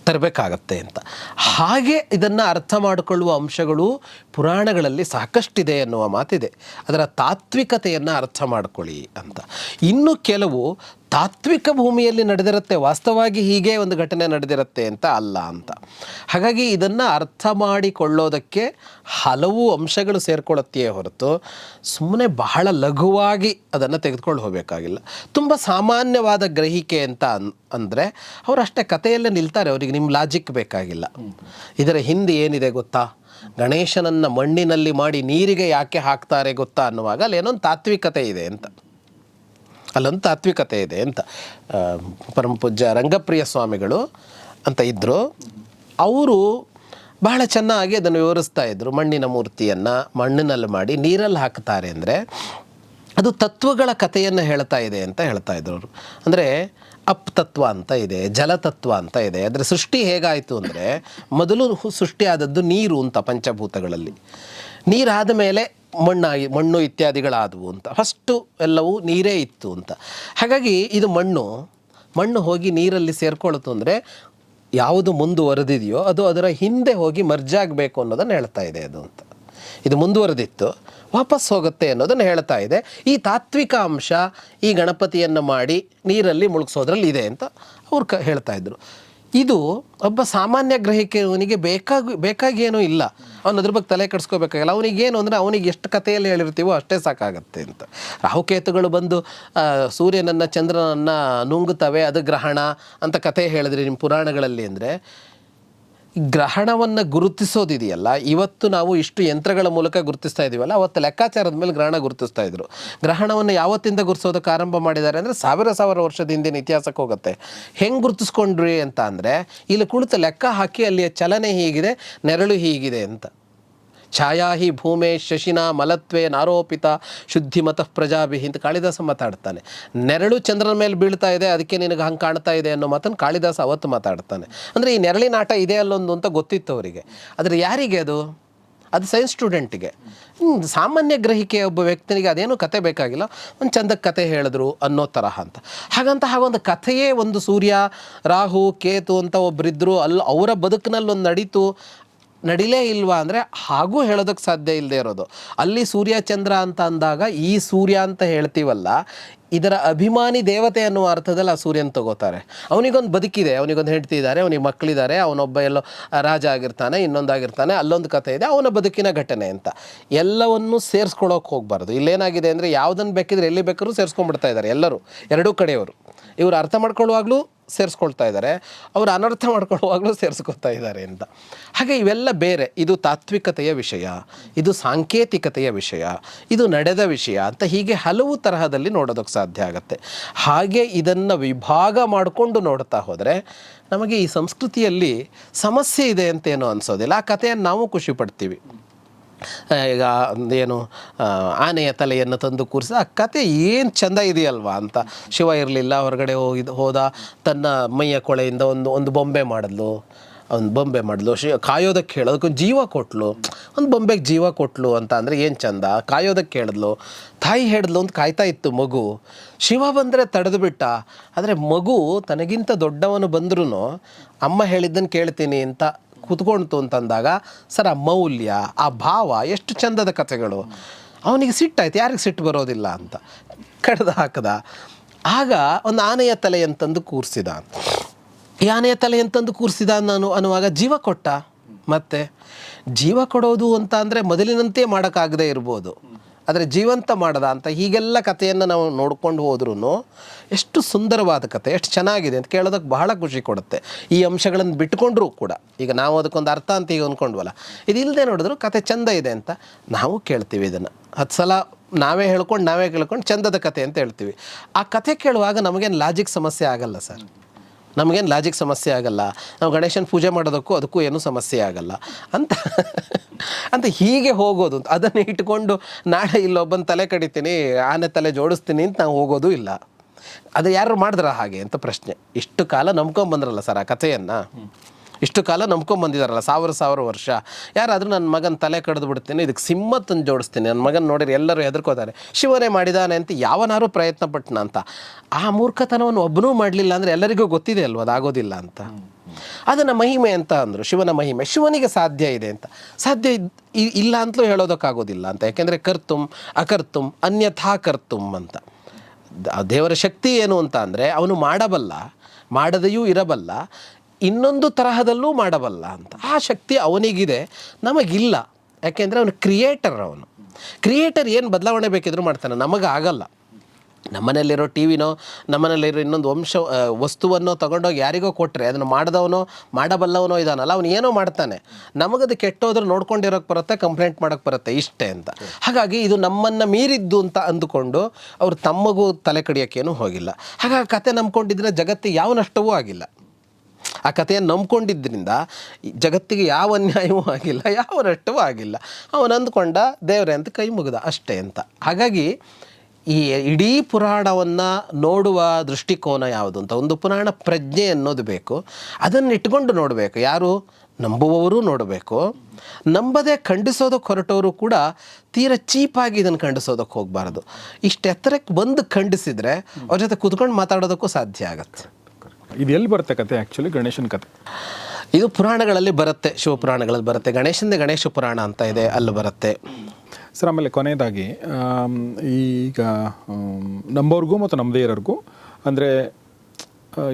ತರಬೇಕಾಗತ್ತೆ ಅಂತ. ಹಾಗೆ ಇದನ್ನು ಅರ್ಥ ಮಾಡಿಕೊಳ್ಳುವ ಅಂಶಗಳು ಪುರಾಣಗಳಲ್ಲಿ ಸಾಕಷ್ಟಿದೆ ಎನ್ನುವ ಮಾತಿದೆ. ಅದರ ತಾತ್ವಿಕತೆಯನ್ನು ಅರ್ಥ ಮಾಡ್ಕೊಳ್ಳಿ ಅಂತ. ಇನ್ನು ಕೆಲವು ತಾತ್ವಿಕ ಭೂಮಿಯಲ್ಲಿ ನಡೆದಿರುತ್ತೆ, ವಾಸ್ತವವಾಗಿ ಹೀಗೆ ಒಂದು ಘಟನೆ ನಡೆದಿರುತ್ತೆ ಅಂತ ಅಲ್ಲ ಅಂತ. ಹಾಗಾಗಿ ಇದನ್ನು ಅರ್ಥ ಮಾಡಿಕೊಳ್ಳೋದಕ್ಕೆ ಹಲವು ಅಂಶಗಳು ಸೇರ್ಕೊಳ್ಳುತ್ತೆಯೇ ಹೊರತು ಸುಮ್ಮನೆ ಬಹಳ ಲಘುವಾಗಿ ಅದನ್ನು ತೆಗೆದುಕೊಂಡು ಹೋಗಬೇಕಾಗಿಲ್ಲ. ತುಂಬ ಸಾಮಾನ್ಯವಾದ ಗ್ರಹಿಕೆ ಅಂತ ಅಂದರೆ ಅವರು ಅಷ್ಟೇ ಕಥೆಯಲ್ಲೇ ನಿಲ್ತಾರೆ, ಅವರಿಗೆ ನಿಮ್ಮ ಲಾಜಿಕ್ ಬೇಕಾಗಿಲ್ಲ. ಇದರ ಹಿಂದೆ ಏನಿದೆ ಗೊತ್ತಾ, ಗಣೇಶನನ್ನು ಮಣ್ಣಿನಲ್ಲಿ ಮಾಡಿ ನೀರಿಗೆ ಯಾಕೆ ಹಾಕ್ತಾರೆ ಗೊತ್ತಾ ಅನ್ನುವಾಗ ಅಲ್ಲೇನೊಂದು ತಾತ್ವಿಕತೆ ಇದೆ ಅಂತ, ಅಲ್ಲೊಂದು ತಾತ್ವಿಕತೆ ಇದೆ ಅಂತ. ಪರಮ ಪೂಜ್ಯ ರಂಗಪ್ರಿಯ ಸ್ವಾಮಿಗಳು ಅಂತ ಇದ್ದರು, ಅವರು ಬಹಳ ಚೆನ್ನಾಗಿ ಅದನ್ನು ವಿವರಿಸ್ತಾ ಇದ್ದರು. ಮಣ್ಣಿನ ಮೂರ್ತಿಯನ್ನು ಮಣ್ಣಿನಲ್ಲಿ ಮಾಡಿ ನೀರಲ್ಲಿ ಹಾಕ್ತಾರೆ ಅಂದರೆ ಅದು ತತ್ವಗಳ ಕಥೆಯನ್ನು ಹೇಳ್ತಾ ಇದೆ ಅಂತ ಹೇಳ್ತಾ ಇದ್ರು ಅವರು. ಅಂದರೆ ಅಪ್ ತತ್ವ ಅಂತ ಇದೆ, ಜಲತತ್ವ ಅಂತ ಇದೆ. ಅದರ ಸೃಷ್ಟಿ ಹೇಗಾಯಿತು ಅಂದರೆ, ಮೊದಲು ಸೃಷ್ಟಿಯಾದದ್ದು ನೀರು ಅಂತ, ಪಂಚಭೂತಗಳಲ್ಲಿ. ನೀರಾದ ಮೇಲೆ ಮಣ್ಣು ಇತ್ಯಾದಿಗಳಾದವು ಅಂತ. ಫಸ್ಟು ಎಲ್ಲವೂ ನೀರೇ ಇತ್ತು ಅಂತ. ಹಾಗಾಗಿ ಇದು ಮಣ್ಣು ಹೋಗಿ ನೀರಲ್ಲಿ ಸೇರ್ಕೊಳ್ತು ಅಂದರೆ ಯಾವುದು ಮುಂದುವರೆದಿದೆಯೋ ಅದು ಅದರ ಹಿಂದೆ ಹೋಗಿ ಮರ್ಜಾಗಬೇಕು ಅನ್ನೋದನ್ನು ಹೇಳ್ತಾ ಇದೆ ಅದು ಅಂತ. ಇದು ಮುಂದುವರೆದಿತ್ತು, ವಾಪಸ್ ಹೋಗುತ್ತೆ ಅನ್ನೋದನ್ನು ಹೇಳ್ತಾ ಇದೆ. ಈ ತಾತ್ವಿಕ ಅಂಶ ಈ ಗಣಪತಿಯನ್ನು ಮಾಡಿ ನೀರಲ್ಲಿ ಮುಳುಗಿಸೋದ್ರಲ್ಲಿ ಇದೆ ಅಂತ ಅವ್ರು ಹೇಳ್ತಾ ಇದ್ರು. ಇದು ಒಬ್ಬ ಸಾಮಾನ್ಯ ಗ್ರಹಿಕೆಯವನಿಗೆ ಬೇಕಾಗಿ ಏನೂ ಇಲ್ಲ, ಅವನು ಅದ್ರ ಬಗ್ಗೆ ತಲೆ ಕೆಡಿಸ್ಕೋಬೇಕಾಗಿಲ್ಲ. ಅವನಿಗೇನು ಅಂದರೆ ಅವನಿಗೆ ಎಷ್ಟು ಕಥೆಯಲ್ಲಿ ಹೇಳಿರ್ತೀವೋ ಅಷ್ಟೇ ಸಾಕಾಗತ್ತೆ ಅಂತ. ರಾಹುಕೇತುಗಳು ಬಂದು ಸೂರ್ಯನನ್ನು ಚಂದ್ರನನ್ನು ನುಂಗುತ್ತವೆ, ಅದು ಗ್ರಹಣ ಅಂತ ಕಥೆ ಹೇಳಿದ್ರಿ ನಿಮ್ಮ ಪುರಾಣಗಳಲ್ಲಿ ಅಂದರೆ, ಗ್ರಹಣವನ್ನು ಗುರುತಿಸೋದಿದೆಯಲ್ಲ, ಇವತ್ತು ನಾವು ಇಷ್ಟು ಯಂತ್ರಗಳ ಮೂಲಕ ಗುರುತಿಸ್ತಾ ಇದ್ದೀವಲ್ಲ, ಅವತ್ತು ಲೆಕ್ಕಾಚಾರದ ಮೇಲೆ ಗ್ರಹಣ ಗುರುತಿಸ್ತಾ ಇದ್ರು. ಗ್ರಹಣವನ್ನು ಯಾವತ್ತಿಂದ ಗುರುತಿಸೋದಕ್ಕೆ ಆರಂಭ ಮಾಡಿದ್ದಾರೆ ಅಂದರೆ ಸಾವಿರ ವರ್ಷದ ಹಿಂದಿನ ಇತಿಹಾಸಕ್ಕೆ ಹೋಗುತ್ತೆ. ಹೆಂಗೆ ಗುರುತಿಸ್ಕೊಂಡ್ರಿ ಅಂತ ಅಂದರೆ, ಇಲ್ಲಿ ಕುಳಿತು ಲೆಕ್ಕ ಹಾಕಿ ಅಲ್ಲಿಯ ಚಲನೆ ಹೀಗಿದೆ, ನೆರಳು ಹೀಗಿದೆ ಅಂತ. ಛಾಯಾ ಹಿ ಭೂಮೇ ಶಶಿನ ಮಲತ್ವೇ ನಾರೋಪಿತ ಶುದ್ಧಿಮತಃ ಪ್ರಜಾಭಿ ಅಂತ ಕಾಳಿದಾಸ ಮಾತಾಡ್ತಾನೆ. ನೆರಳು ಚಂದ್ರನ ಮೇಲೆ ಬೀಳ್ತಾ ಇದೆ, ಅದಕ್ಕೆ ನಿನಗೆ ಹಂಗೆ ಕಾಣ್ತಾ ಇದೆ ಅನ್ನೋ ಮಾತನ್ನು ಕಾಳಿದಾಸ ಅವತ್ತು ಮಾತಾಡ್ತಾನೆ. ಅಂದರೆ ಈ ನೆರಳಿನ ಆಟ ಇದೆ ಅಲ್ಲೊಂದು ಅಂತ ಗೊತ್ತಿತ್ತು ಅವರಿಗೆ. ಆದರೆ ಯಾರಿಗೆ ಅದು ಸೈನ್ಸ್ ಸ್ಟೂಡೆಂಟಿಗೆ. ಸಾಮಾನ್ಯ ಗ್ರಹಿಕೆ ಒಬ್ಬ ವ್ಯಕ್ತಿನಿಗೆ ಅದೇನು ಕತೆ ಬೇಕಾಗಿಲ್ಲ, ಒಂದು ಚಂದಕ್ಕೆ ಕತೆ ಹೇಳಿದ್ರು ಅನ್ನೋ ತರಹ ಅಂತ. ಹಾಗೊಂದು ಕಥೆಯೇ ಒಂದು ಸೂರ್ಯ ರಾಹು ಕೇತು ಅಂತ ಒಬ್ಬರಿದ್ದರು, ಅವರ ಬದುಕಿನಲ್ಲಿ ಒಂದು ನಡಿಲೇ ಇಲ್ವಾ ಅಂದರೆ ಹಾಗೂ ಹೇಳೋದಕ್ಕೆ ಸಾಧ್ಯ ಇಲ್ಲದೆ ಇರೋದು. ಅಲ್ಲಿ ಸೂರ್ಯ ಚಂದ್ರ ಅಂತ ಅಂದಾಗ ಈ ಸೂರ್ಯ ಅಂತ ಹೇಳ್ತೀವಲ್ಲ, ಇದರ ಅಭಿಮಾನಿ ದೇವತೆ ಅನ್ನುವ ಅರ್ಥದಲ್ಲಿ ಆ ಸೂರ್ಯನ ತಗೋತಾರೆ. ಅವನಿಗೊಂದು ಬದುಕಿದೆ, ಅವನಿಗೊಂದು ಹೆಂಡತಿ ಇದ್ದಾರೆ, ಅವನಿಗೆ ಮಕ್ಕಳಿದ್ದಾರೆ, ಅವನೊಬ್ಬ ಎಲ್ಲೋ ರಾಜ ಆಗಿರ್ತಾನೆ, ಇನ್ನೊಂದಾಗಿರ್ತಾನೆ, ಅಲ್ಲೊಂದು ಕಥೆ ಇದೆ, ಅವನ ಬದುಕಿನ ಘಟನೆ ಅಂತ. ಎಲ್ಲವನ್ನೂ ಸೇರಿಸ್ಕೊಳ್ಳೋಕೆ ಹೋಗಬಾರ್ದು. ಇಲ್ಲೇನಾಗಿದೆ ಅಂದರೆ ಯಾವುದನ್ನು ಬೇಕಿದ್ರೆ ಎಲ್ಲಿ ಬೇಕಾದ್ರೂ ಸೇರಿಸ್ಕೊಂಡ್ಬಿಡ್ತಾ ಇದ್ದಾರೆ ಎಲ್ಲರೂ, ಎರಡೂ ಕಡೆಯವರು. ಇವರು ಅರ್ಥ ಮಾಡ್ಕೊಳ್ಳುವಾಗಲೂ ಸೇರಿಸ್ಕೊಳ್ತಾ ಇದ್ದಾರೆ, ಅವರು ಅನರ್ಥ ಮಾಡ್ಕೊಳ್ಳುವಾಗಲೂ ಸೇರಿಸ್ಕೊಳ್ತಾ ಇದ್ದಾರೆ ಅಂತ. ಹಾಗೆ ಇವೆಲ್ಲ ಬೇರೆ. ಇದು ತಾತ್ವಿಕತೆಯ ವಿಷಯ, ಇದು ಸಾಂಕೇತಿಕತೆಯ ವಿಷಯ, ಇದು ನಡೆದ ವಿಷಯ ಅಂತ ಹೀಗೆ ಹಲವು ತರಹದಲ್ಲಿ ನೋಡೋದಕ್ಕೆ ಸಾಧ್ಯ ಆಗುತ್ತೆ. ಹಾಗೆ ಇದನ್ನು ವಿಭಾಗ ಮಾಡಿಕೊಂಡು ನೋಡ್ತಾ ಹೋದರೆ ನಮಗೆ ಈ ಸಂಸ್ಕೃತಿಯಲ್ಲಿ ಸಮಸ್ಯೆ ಇದೆ ಅಂತೇನೋ ಅನಿಸೋದಿಲ್ಲ. ಆ ಕಥೆಯನ್ನು ನಾವು ಖುಷಿ ಪಡ್ತೀವಿ. ಈಗ ಏನು ಆನೆಯ ತಲೆಯನ್ನು ತಂದು ಕೂರಿಸಿ ಆ ಕತೆ ಏನು ಚೆಂದ ಇದೆಯಲ್ವಾ ಅಂತ. ಶಿವ ಇರಲಿಲ್ಲ, ಹೊರಗಡೆ ಹೋದ, ತನ್ನ ಮೈಯ ಕೊಳೆಯಿಂದ ಒಂದು ಬೊಂಬೆ ಮಾಡಿದ್ಲು, ಕಾಯೋದಕ್ಕೆ ಹೇಳೋದಕ್ಕೊಂದು ಜೀವ ಕೊಟ್ಲು, ಒಂದು ಬೊಂಬೆಗೆ ಜೀವ ಕೊಟ್ಲು ಅಂತ ಅಂದರೆ ಏನು ಚಂದ. ಕಾಯೋದಕ್ಕೆ ಹೇಳಿದ್ಲು, ತಾಯಿ ಹೇಳಿದ್ಲು ಅಂತ ಕಾಯ್ತಾ ಇತ್ತು ಮಗು. ಶಿವ ಬಂದರೆ ತಡೆದು ಬಿಟ್ಟ. ಆದರೆ ಮಗು ತನಗಿಂತ ದೊಡ್ಡವನು ಬಂದ್ರೂ ಅಮ್ಮ ಹೇಳಿದ್ದನ್ನು ಕೇಳ್ತೀನಿ ಅಂತ ಕೂತ್ಕೊಳ್ತು ಅಂತಂದಾಗ ಸರ್, ಆ ಮೌಲ್ಯ, ಆ ಭಾವ, ಎಷ್ಟು ಚಂದದ ಕಥೆಗಳು. ಅವನಿಗೆ ಸಿಟ್ಟಾಯ್ತು, ಯಾರಿಗೆ ಸಿಟ್ಟು ಬರೋದಿಲ್ಲ ಅಂತ ಕಡ್ದು ಹಾಕದ. ಆಗ ಒಂದು ಆನೆಯ ತಲೆ ಅಂತಂದು ಕೂರಿಸಿದ. ಈ ಆನೆಯ ತಲೆ ಅಂತಂದು ಕೂರಿಸಿದ ಅನ್ನುವಾಗ ಜೀವ ಕೊಟ್ಟ. ಮತ್ತೆ ಜೀವ ಕೊಡೋದು ಅಂತ ಅಂದರೆ ಮೊದಲಿನಂತೆ ಮಾಡೋಕ್ಕಾಗದೇ ಇರ್ಬೋದು, ಆದರೆ ಜೀವಂತ ಮಾಡದ ಅಂತ. ಹೀಗೆಲ್ಲ ಕಥೆಯನ್ನು ನಾವು ನೋಡ್ಕೊಂಡು ಹೋದ್ರೂ ಎಷ್ಟು ಸುಂದರವಾದ ಕಥೆ, ಎಷ್ಟು ಚೆನ್ನಾಗಿದೆ ಅಂತ ಕೇಳೋದಕ್ಕೆ ಬಹಳ ಖುಷಿ ಕೊಡುತ್ತೆ. ಈ ಅಂಶಗಳನ್ನು ಬಿಟ್ಕೊಂಡ್ರೂ ಕೂಡ, ಈಗ ನಾವು ಅದಕ್ಕೊಂದು ಅರ್ಥ ಅಂತ ಈಗ ಅಂದ್ಕೊಂಡ್ವಲ್ಲ, ಇದಿಲ್ಲದೆ ನೋಡಿದ್ರು ಕತೆ ಚಂದ ಇದೆ ಅಂತ ನಾವು ಕೇಳ್ತೀವಿ. ಇದನ್ನು 10 ಸಲ ನಾವೇ ಕೇಳ್ಕೊಂಡು ಚಂದದ ಕತೆ ಅಂತ ಹೇಳ್ತೀವಿ. ಆ ಕತೆ ಕೇಳುವಾಗ ನಮಗೇನು ಲಾಜಿಕ್ ಸಮಸ್ಯೆ ಆಗಲ್ಲ ಸರ್, ನಮಗೇನು ಲಾಜಿಕ್ ಸಮಸ್ಯೆ ಆಗಲ್ಲ. ನಾವು ಗಣೇಶನ ಪೂಜೆ ಮಾಡೋದಕ್ಕೂ ಅದಕ್ಕೂ ಏನೂ ಸಮಸ್ಯೆ ಆಗಲ್ಲ ಅಂತ ಹೀಗೆ ಹೋಗೋದು. ಅದನ್ನು ಇಟ್ಕೊಂಡು ನಾಳೆ ಇಲ್ಲೊಬ್ಬನ ತಲೆ ಕಡಿತೀನಿ, ಆನೆ ತಲೆ ಜೋಡಿಸ್ತೀನಿ ಅಂತ ನಾವು ಹೋಗೋದು ಇಲ್ಲ. ಅದು ಯಾರು ಮಾಡಿದ್ರ ಹಾಗೆ ಅಂತ ಪ್ರಶ್ನೆ. ಇಷ್ಟು ಕಾಲ ನಂಬ್ಕೊಂಬಂದ್ರಲ್ಲ ಸರ್ ಆ ಕಥೆಯನ್ನು, ಇಷ್ಟು ಕಾಲ ನಂಬ್ಕೊಂಬಂದಿದ್ದಾರಲ್ಲ 1000 ವರ್ಷ. ಯಾರಾದರೂ ನನ್ನ ಮಗನ ತಲೆ ಕಡ್ದು ಬಿಡ್ತೀನಿ, ಇದಕ್ಕೆ ಸಿಂಹ ತಂದು ಜೋಡಿಸ್ತೀನಿ, ನನ್ನ ಮಗನ ನೋಡಿರಿ ಎಲ್ಲರೂ ಹೆದರ್ಕೋತಾರೆ, ಶಿವನೇ ಮಾಡಿದಾನೆ ಅಂತ ಯಾವನಾರು ಪ್ರಯತ್ನ ಪಟ್ಟನ ಅಂತ. ಆ ಮೂರ್ಖತನವನ್ನು ಒಬ್ಬನೂ ಮಾಡಲಿಲ್ಲ ಅಂದರೆ ಎಲ್ಲರಿಗೂ ಗೊತ್ತಿದೆ ಅಲ್ವ ಅದಾಗೋದಿಲ್ಲ ಅಂತ. ಅದನ್ನು ಮಹಿಮೆ ಅಂತ ಅಂದರು, ಶಿವನ ಮಹಿಮೆ. ಶಿವನಿಗೆ ಸಾಧ್ಯ ಇದೆ ಅಂತ, ಸಾಧ್ಯ ಇಲ್ಲ ಅಂತಲೂ ಹೇಳೋದಕ್ಕಾಗೋದಿಲ್ಲ ಅಂತ. ಯಾಕೆಂದರೆ ಕರ್ತುಂ ಅಕರ್ತುಂ ಅನ್ಯಥಾ ಕರ್ತುಂ ಅಂತ. ದೇವರ ಶಕ್ತಿ ಏನು ಅಂತ ಅಂದರೆ ಅವನು ಮಾಡಬಲ್ಲ, ಮಾಡದೆಯೂ ಇರಬಲ್ಲ, ಇನ್ನೊಂದು ತರಹದಲ್ಲೂ ಮಾಡಬಲ್ಲ ಅಂತ. ಆ ಶಕ್ತಿ ಅವನಿಗಿದೆ, ನಮಗಿಲ್ಲ. ಯಾಕೆಂದರೆ ಅವನು ಕ್ರಿಯೇಟರ್ ಏನು ಬದಲಾವಣೆ ಬೇಕಿದ್ರೂ ಮಾಡ್ತಾನೆ, ನಮಗಾಗಲ್ಲ. ನಮ್ಮನೇಲಿರೋ ಟಿ ವಿನೋ, ನಮ್ಮನೇಲಿರೋ ಇನ್ನೊಂದು ವಸ್ತುವನ್ನು ತೊಗೊಂಡೋಗಿ ಯಾರಿಗೋ ಕೊಟ್ಟರೆ ಅದನ್ನು ಮಾಡಬಲ್ಲವನೋ ಇದಾನಲ್ಲ, ಅವನು ಏನೋ ಮಾಡ್ತಾನೆ. ನಮಗದು ಕೆಟ್ಟೋದ್ರೆ ನೋಡ್ಕೊಂಡಿರೋಕ್ಕೆ ಬರುತ್ತೆ, ಕಂಪ್ಲೇಂಟ್ ಮಾಡೋಕ್ಕೆ ಬರುತ್ತೆ, ಇಷ್ಟೇ ಅಂತ. ಹಾಗಾಗಿ ಇದು ನಮ್ಮನ್ನು ಮೀರಿದ್ದು ಅಂತ ಅಂದುಕೊಂಡು ಅವರು ತಮ್ಮಗೂ ತಲೆ ಕಡಿಯೋಕ್ಕೇನೂ ಹೋಗಿಲ್ಲ. ಹಾಗಾಗಿ ಕತೆ ನಂಬ್ಕೊಂಡಿದ್ರೆ ಜಗತ್ತಿಗೆ ಯಾವ ನಷ್ಟವೂ ಆಗಿಲ್ಲ. ಆ ಕಥೆಯನ್ನು ನಂಬ್ಕೊಂಡಿದ್ದರಿಂದ ಜಗತ್ತಿಗೆ ಯಾವ ಅನ್ಯಾಯವೂ ಆಗಿಲ್ಲ, ಯಾವ ನಷ್ಟವೂ ಆಗಿಲ್ಲ. ಅವನು ಅಂದ್ಕೊಂಡ ದೇವರೇ ಅಂತ ಕೈ ಮುಗಿದ ಅಷ್ಟೇ ಅಂತ. ಹಾಗಾಗಿ ಈ ಇಡೀ ಪುರಾಣವನ್ನು ನೋಡುವ ದೃಷ್ಟಿಕೋನ ಯಾವುದು ಅಂತ, ಒಂದು ಪುರಾಣ ಪ್ರಜ್ಞೆ ಅನ್ನೋದು ಬೇಕು. ಅದನ್ನು ಇಟ್ಕೊಂಡು ನೋಡಬೇಕು. ಯಾರು ನಂಬುವವರು ನೋಡಬೇಕು, ನಂಬದೆ ಖಂಡಿಸೋದಕ್ಕೆ ಹೊರಟವರು ಕೂಡ ತೀರಾ ಚೀಪಾಗಿ ಇದನ್ನು ಖಂಡಿಸೋದಕ್ಕೆ ಹೋಗಬಾರ್ದು. ಇಷ್ಟು ಎತ್ತರಕ್ಕೆ ಬಂದು ಖಂಡಿಸಿದರೆ ಅವ್ರ ಜೊತೆ ಕೂತ್ಕೊಂಡು ಮಾತಾಡೋದಕ್ಕೂ ಸಾಧ್ಯ ಆಗುತ್ತೆ. ಇದು ಎಲ್ಲಿ ಬರುತ್ತೆ ಕತೆ? ಆ್ಯಕ್ಚುಲಿ ಗಣೇಶನ ಕತೆ ಇದು ಪುರಾಣಗಳಲ್ಲಿ ಬರುತ್ತೆ, ಶಿವಪುರಾಣಗಳಲ್ಲಿ ಬರುತ್ತೆ. ಗಣೇಶಂದೇ ಗಣೇಶ ಪುರಾಣ ಅಂತ ಇದೆ, ಅಲ್ಲಿ ಬರುತ್ತೆ ಸರ್. ಆಮೇಲೆ ಕೊನೆಯದಾಗಿ ಈಗ ನಂಬೋರ್ಗೂ ಮತ್ತು ನಮ್ಮದೇ ಇರೋರ್ಗೂ ಅಂದರೆ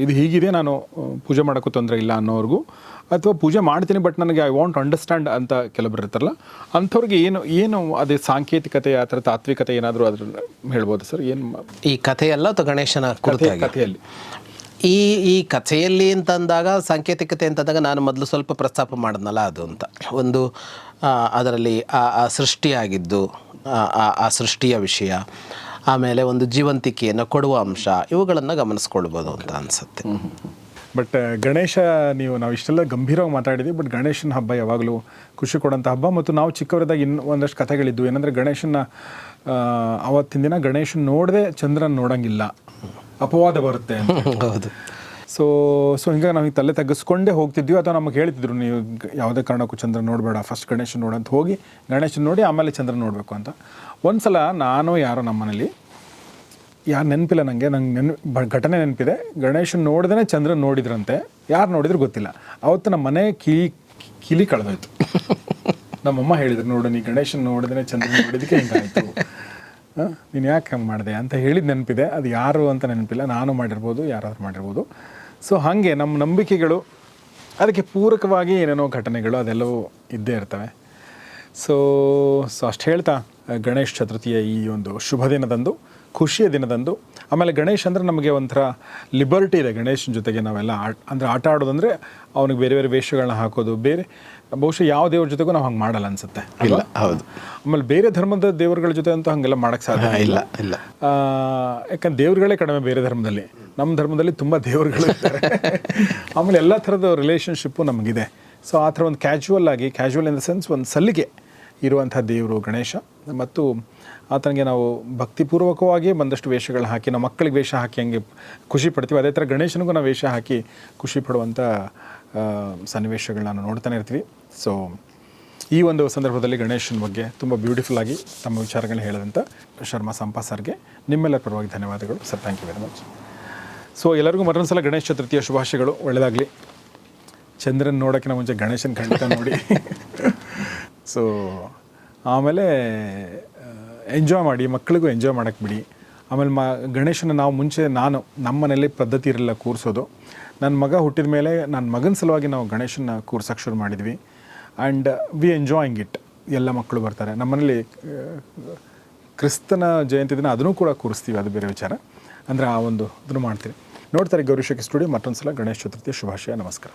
ಇದು ಹೀಗಿದೆ, ನಾನು ಪೂಜೆ ಮಾಡೋಕ್ಕೂ ತೊಂದರೆ ಇಲ್ಲ ಅನ್ನೋರ್ಗೂ, ಅಥವಾ ಪೂಜೆ ಮಾಡ್ತೀನಿ ಬಟ್ ನನಗೆ ಐ ವಾಂಟ್ ಅಂಡರ್ಸ್ಟ್ಯಾಂಡ್ ಅಂತ ಕೆಲವರು ಇರ್ತಾರಲ್ಲ, ಅಂಥವ್ರಿಗೆ ಏನು ಅದೇ ಸಾಂಕೇತಿಕತೆ ಆ ಥರ ತಾತ್ವಿಕತೆ ಏನಾದರೂ ಅದ್ರ ಹೇಳ್ಬೋದು ಸರ್? ಏನು ಈ ಕಥೆಯಲ್ಲ ಅಥವಾ ಗಣೇಶನ ಕಥೆಯಲ್ಲಿ ಈ ಕಥೆಯಲ್ಲಿ ಅಂತಂದಾಗ ಸಾಂಕೇತಿಕತೆ ಅಂತಂದಾಗ ನಾನು ಮೊದಲು ಸ್ವಲ್ಪ ಪ್ರಸ್ತಾಪ ಮಾಡಿದ್ನಲ್ಲ ಅದು ಅಂತ ಒಂದು ಅದರಲ್ಲಿ ಆ ಸೃಷ್ಟಿಯಾಗಿದ್ದು ಆ ಸೃಷ್ಟಿಯ ವಿಷಯ, ಆಮೇಲೆ ಒಂದು ಜೀವಂತಿಕೆಯನ್ನು ಕೊಡುವ ಅಂಶ, ಇವುಗಳನ್ನು ಗಮನಿಸ್ಕೊಳ್ಬೋದು ಅಂತ ಅನಿಸುತ್ತೆ. ಬಟ್ ಗಣೇಶ ನಾವು ಇಷ್ಟೆಲ್ಲ ಗಂಭೀರವಾಗಿ ಮಾತಾಡಿದ್ವಿ, ಬಟ್ ಗಣೇಶನ ಹಬ್ಬ ಯಾವಾಗಲೂ ಖುಷಿ ಕೊಡೋಂಥ ಹಬ್ಬ. ಮತ್ತು ನಾವು ಚಿಕ್ಕವರಿದ್ದಾಗ ಇನ್ನೂ ಒಂದಷ್ಟು ಕಥೆಗಳಿದ್ವು. ಏನಂದರೆ ಗಣೇಶನ ಆವತ್ತಿನ ದಿನ ಗಣೇಶನ ನೋಡದೆ ಚಂದ್ರನ ನೋಡೋಂಗಿಲ್ಲ, ಅಪವಾದ ಬರುತ್ತೆ ಅಂತ. ಹೌದು. ಸೊ ಹಿಂಗಾಗಿ ನಾವು ತಲೆ ತಗ್ಗಿಸ್ಕೊಂಡೇ ಹೋಗ್ತಿದ್ವಿ, ಅಥವಾ ನಮಗೆ ಹೇಳ್ತಿದ್ರು ನೀವು ಯಾವುದೇ ಕಾರಣಕ್ಕೂ ಚಂದ್ರನ ನೋಡಬೇಡ, ಫಸ್ಟ್ ಗಣೇಶನ ನೋಡಂತ ಹೋಗಿ ಗಣೇಶನ ನೋಡಿ ಆಮೇಲೆ ಚಂದ್ರನ ನೋಡಬೇಕು ಅಂತ. ಒಂದು ಸಲ ನಾನು ಯಾರೋ ನಮ್ಮ ಮನೇಲಿ, ಯಾರು ನೆನಪಿಲ್ಲ ನನಗೆ, ಘಟನೆ ನೆನಪಿದೆ, ಗಣೇಶನ ನೋಡ್ದೇ ಚಂದ್ರನ ನೋಡಿದ್ರಂತೆ, ಯಾರು ನೋಡಿದ್ರು ಗೊತ್ತಿಲ್ಲ. ಅವತ್ತು ನಮ್ಮ ಮನೆ ಕಿಲಿ ಕಳೆದೋಯ್ತು. ನಮ್ಮಮ್ಮ ಹೇಳಿದ್ರು, ನೋಡು ನೀ ಗಣೇಶನ ನೋಡ್ದೇ ಚಂದ್ರನ ನೋಡಿದಕ್ಕೆ ಹಿಂಗಾಯಿತು, ನೀನು ಯಾಕೆ ಹಂಗೆ ಮಾಡಿದೆ ಅಂತ ಹೇಳಿದ ನೆನಪಿದೆ. ಅದು ಯಾರು ಅಂತ ನೆನಪಿಲ್ಲ, ನಾನು ಮಾಡಿರ್ಬೋದು, ಯಾರಾದ್ರೂ ಮಾಡಿರ್ಬೋದು. ಸೊ ಹಾಗೆ ನಮ್ಮ ನಂಬಿಕೆಗಳು, ಅದಕ್ಕೆ ಪೂರಕವಾಗಿ ಏನೇನೋ ಘಟನೆಗಳು ಅದೆಲ್ಲವೂ ಇದ್ದೇ ಇರ್ತವೆ. ಸೊ ಅಷ್ಟು ಹೇಳ್ತಾ ಗಣೇಶ ಚತುರ್ಥಿಯ ಈ ಒಂದು ಶುಭ ದಿನದಂದು, ಖುಷಿಯ ದಿನದಂದು, ಆಮೇಲೆ ಗಣೇಶ್ ಅಂದರೆ ನಮಗೆ ಒಂಥರ ಲಿಬರ್ಟಿ ಇದೆ. ಗಣೇಶನ ಜೊತೆಗೆ ನಾವೆಲ್ಲ ಆಟ ಆಡೋದಂದರೆ ಅವನಿಗೆ ಬೇರೆ ಬೇರೆ ವೇಷಗಳನ್ನ ಹಾಕೋದು, ಬೇರೆ ಬಹುಶಃ ಯಾವ ದೇವ್ರ ಜೊತೆಗೂ ನಾವು ಹಂಗೆ ಮಾಡಲ್ಲ ಅನ್ಸುತ್ತೆ. ಇಲ್ಲ, ಹೌದು. ಆಮೇಲೆ ಬೇರೆ ಧರ್ಮದ ದೇವರುಗಳ ಜೊತೆ ಅಂತೂ ಹಾಗೆಲ್ಲ ಮಾಡೋಕ್ಕೆ ಸಾಧ್ಯ ಇಲ್ಲ. ಯಾಕಂದ್ರೆ ದೇವ್ರುಗಳೇ ಕಡಿಮೆ ಬೇರೆ ಧರ್ಮದಲ್ಲಿ. ನಮ್ಮ ಧರ್ಮದಲ್ಲಿ ತುಂಬ ದೇವರುಗಳು ಇರ್ತಾರೆ. ಆಮೇಲೆ ಎಲ್ಲ ಥರದ ರಿಲೇಷನ್ಶಿಪ್ಪು ನಮಗಿದೆ. ಸೊ ಆ ಥರ ಒಂದು ಕ್ಯಾಶುವಲ್ ಇನ್ ದ ಸೆನ್ಸ್ ಒಂದು ಸಲ್ಲಿಗೆ ಇರುವಂಥ ದೇವರು ಗಣೇಶ. ಮತ್ತು ಆತನಿಗೆ ನಾವು ಭಕ್ತಿಪೂರ್ವಕವಾಗಿ ಒಂದಷ್ಟು ವೇಷಗಳನ್ನ ಹಾಕಿ, ನಮ್ಮ ಮಕ್ಕಳಿಗೆ ವೇಷ ಹಾಕಿ ಹಂಗೆ ಖುಷಿ ಪಡ್ತೀವಿ, ಅದೇ ಥರ ಗಣೇಶನಿಗೂ ನಾವು ವೇಷ ಹಾಕಿ ಖುಷಿ ಪಡುವಂಥ ಸನ್ನಿವೇಶಗಳನ್ನ ನಾವು ನೋಡ್ತಾನೆ ಇರ್ತೀವಿ. ಸೊ ಈ ಒಂದು ಸಂದರ್ಭದಲ್ಲಿ ಗಣೇಶನ ಬಗ್ಗೆ ತುಂಬ ಬ್ಯೂಟಿಫುಲ್ಲಾಗಿ ತಮ್ಮ ವಿಚಾರಗಳನ್ನ ಹೇಳಿದಂಥ ಶರ್ಮಾ ಸಂಪಾ ಸರ್ಗೆ ನಿಮ್ಮೆಲ್ಲರ ಪರವಾಗಿ ಧನ್ಯವಾದಗಳು sir. Thank you very much. So ಎಲ್ಲರಿಗೂ ಮತ್ತೊಂದು ಸಲ ಗಣೇಶ ಚತುರ್ಥಿಯ ಶುಭಾಶಯಗಳು. ಒಳ್ಳೆಯದಾಗಲಿ. ಚಂದ್ರನ ನೋಡೋಕ್ಕಿಂತ ಮುಂಚೆ ಗಣೇಶನ ಖಂಡಿತ ನೋಡಿ. ಸೊ ಆಮೇಲೆ ಎಂಜಾಯ್ ಮಾಡಿ, ಮಕ್ಕಳಿಗೂ ಎಂಜಾಯ್ ಮಾಡೋಕ್ಕೆ ಬಿಡಿ. ಆಮೇಲೆ ಗಣೇಶನ ನಾವು ಮುಂಚೆ ನಮ್ಮ ಮನೇಲಿ ಪದ್ಧತಿ ಇರಲಿಲ್ಲ ಕೂರಿಸೋದು. ನನ್ನ ಮಗ ಹುಟ್ಟಿದ ಮೇಲೆ ನನ್ನ ಮಗನ ಸಲುವಾಗಿ ನಾವು ಗಣೇಶನ ಕೂರ್ಸೋಕ್ಕೆ ಶುರು ಮಾಡಿದ್ವಿ. And we enjoying it. ಎಲ್ಲ ಮಕ್ಕಳು ಬರ್ತಾರೆ. ನಮ್ಮ ಮನೇಲಿ ಕ್ರಿಸ್ತನ ಜಯಂತಿ ದಿನ ಅದನ್ನು ಕೂಡ ಕೂರಿಸ್ತೀವಿ, ಅದು ಬೇರೆ ವಿಚಾರ. ಅಂದರೆ ಆ ಒಂದು ಇದನ್ನು ಮಾಡ್ತೀವಿ. ನೋಡ್ತಾರೆ ಗೌರಿಶಕ್ತಿ ಸ್ಟುಡಿಯೋ. ಮತ್ತೊಂದು ಸಲ ಗಣೇಶ ಚತುರ್ಥಿಯ ಶುಭಾಶಯ. ನಮಸ್ಕಾರ.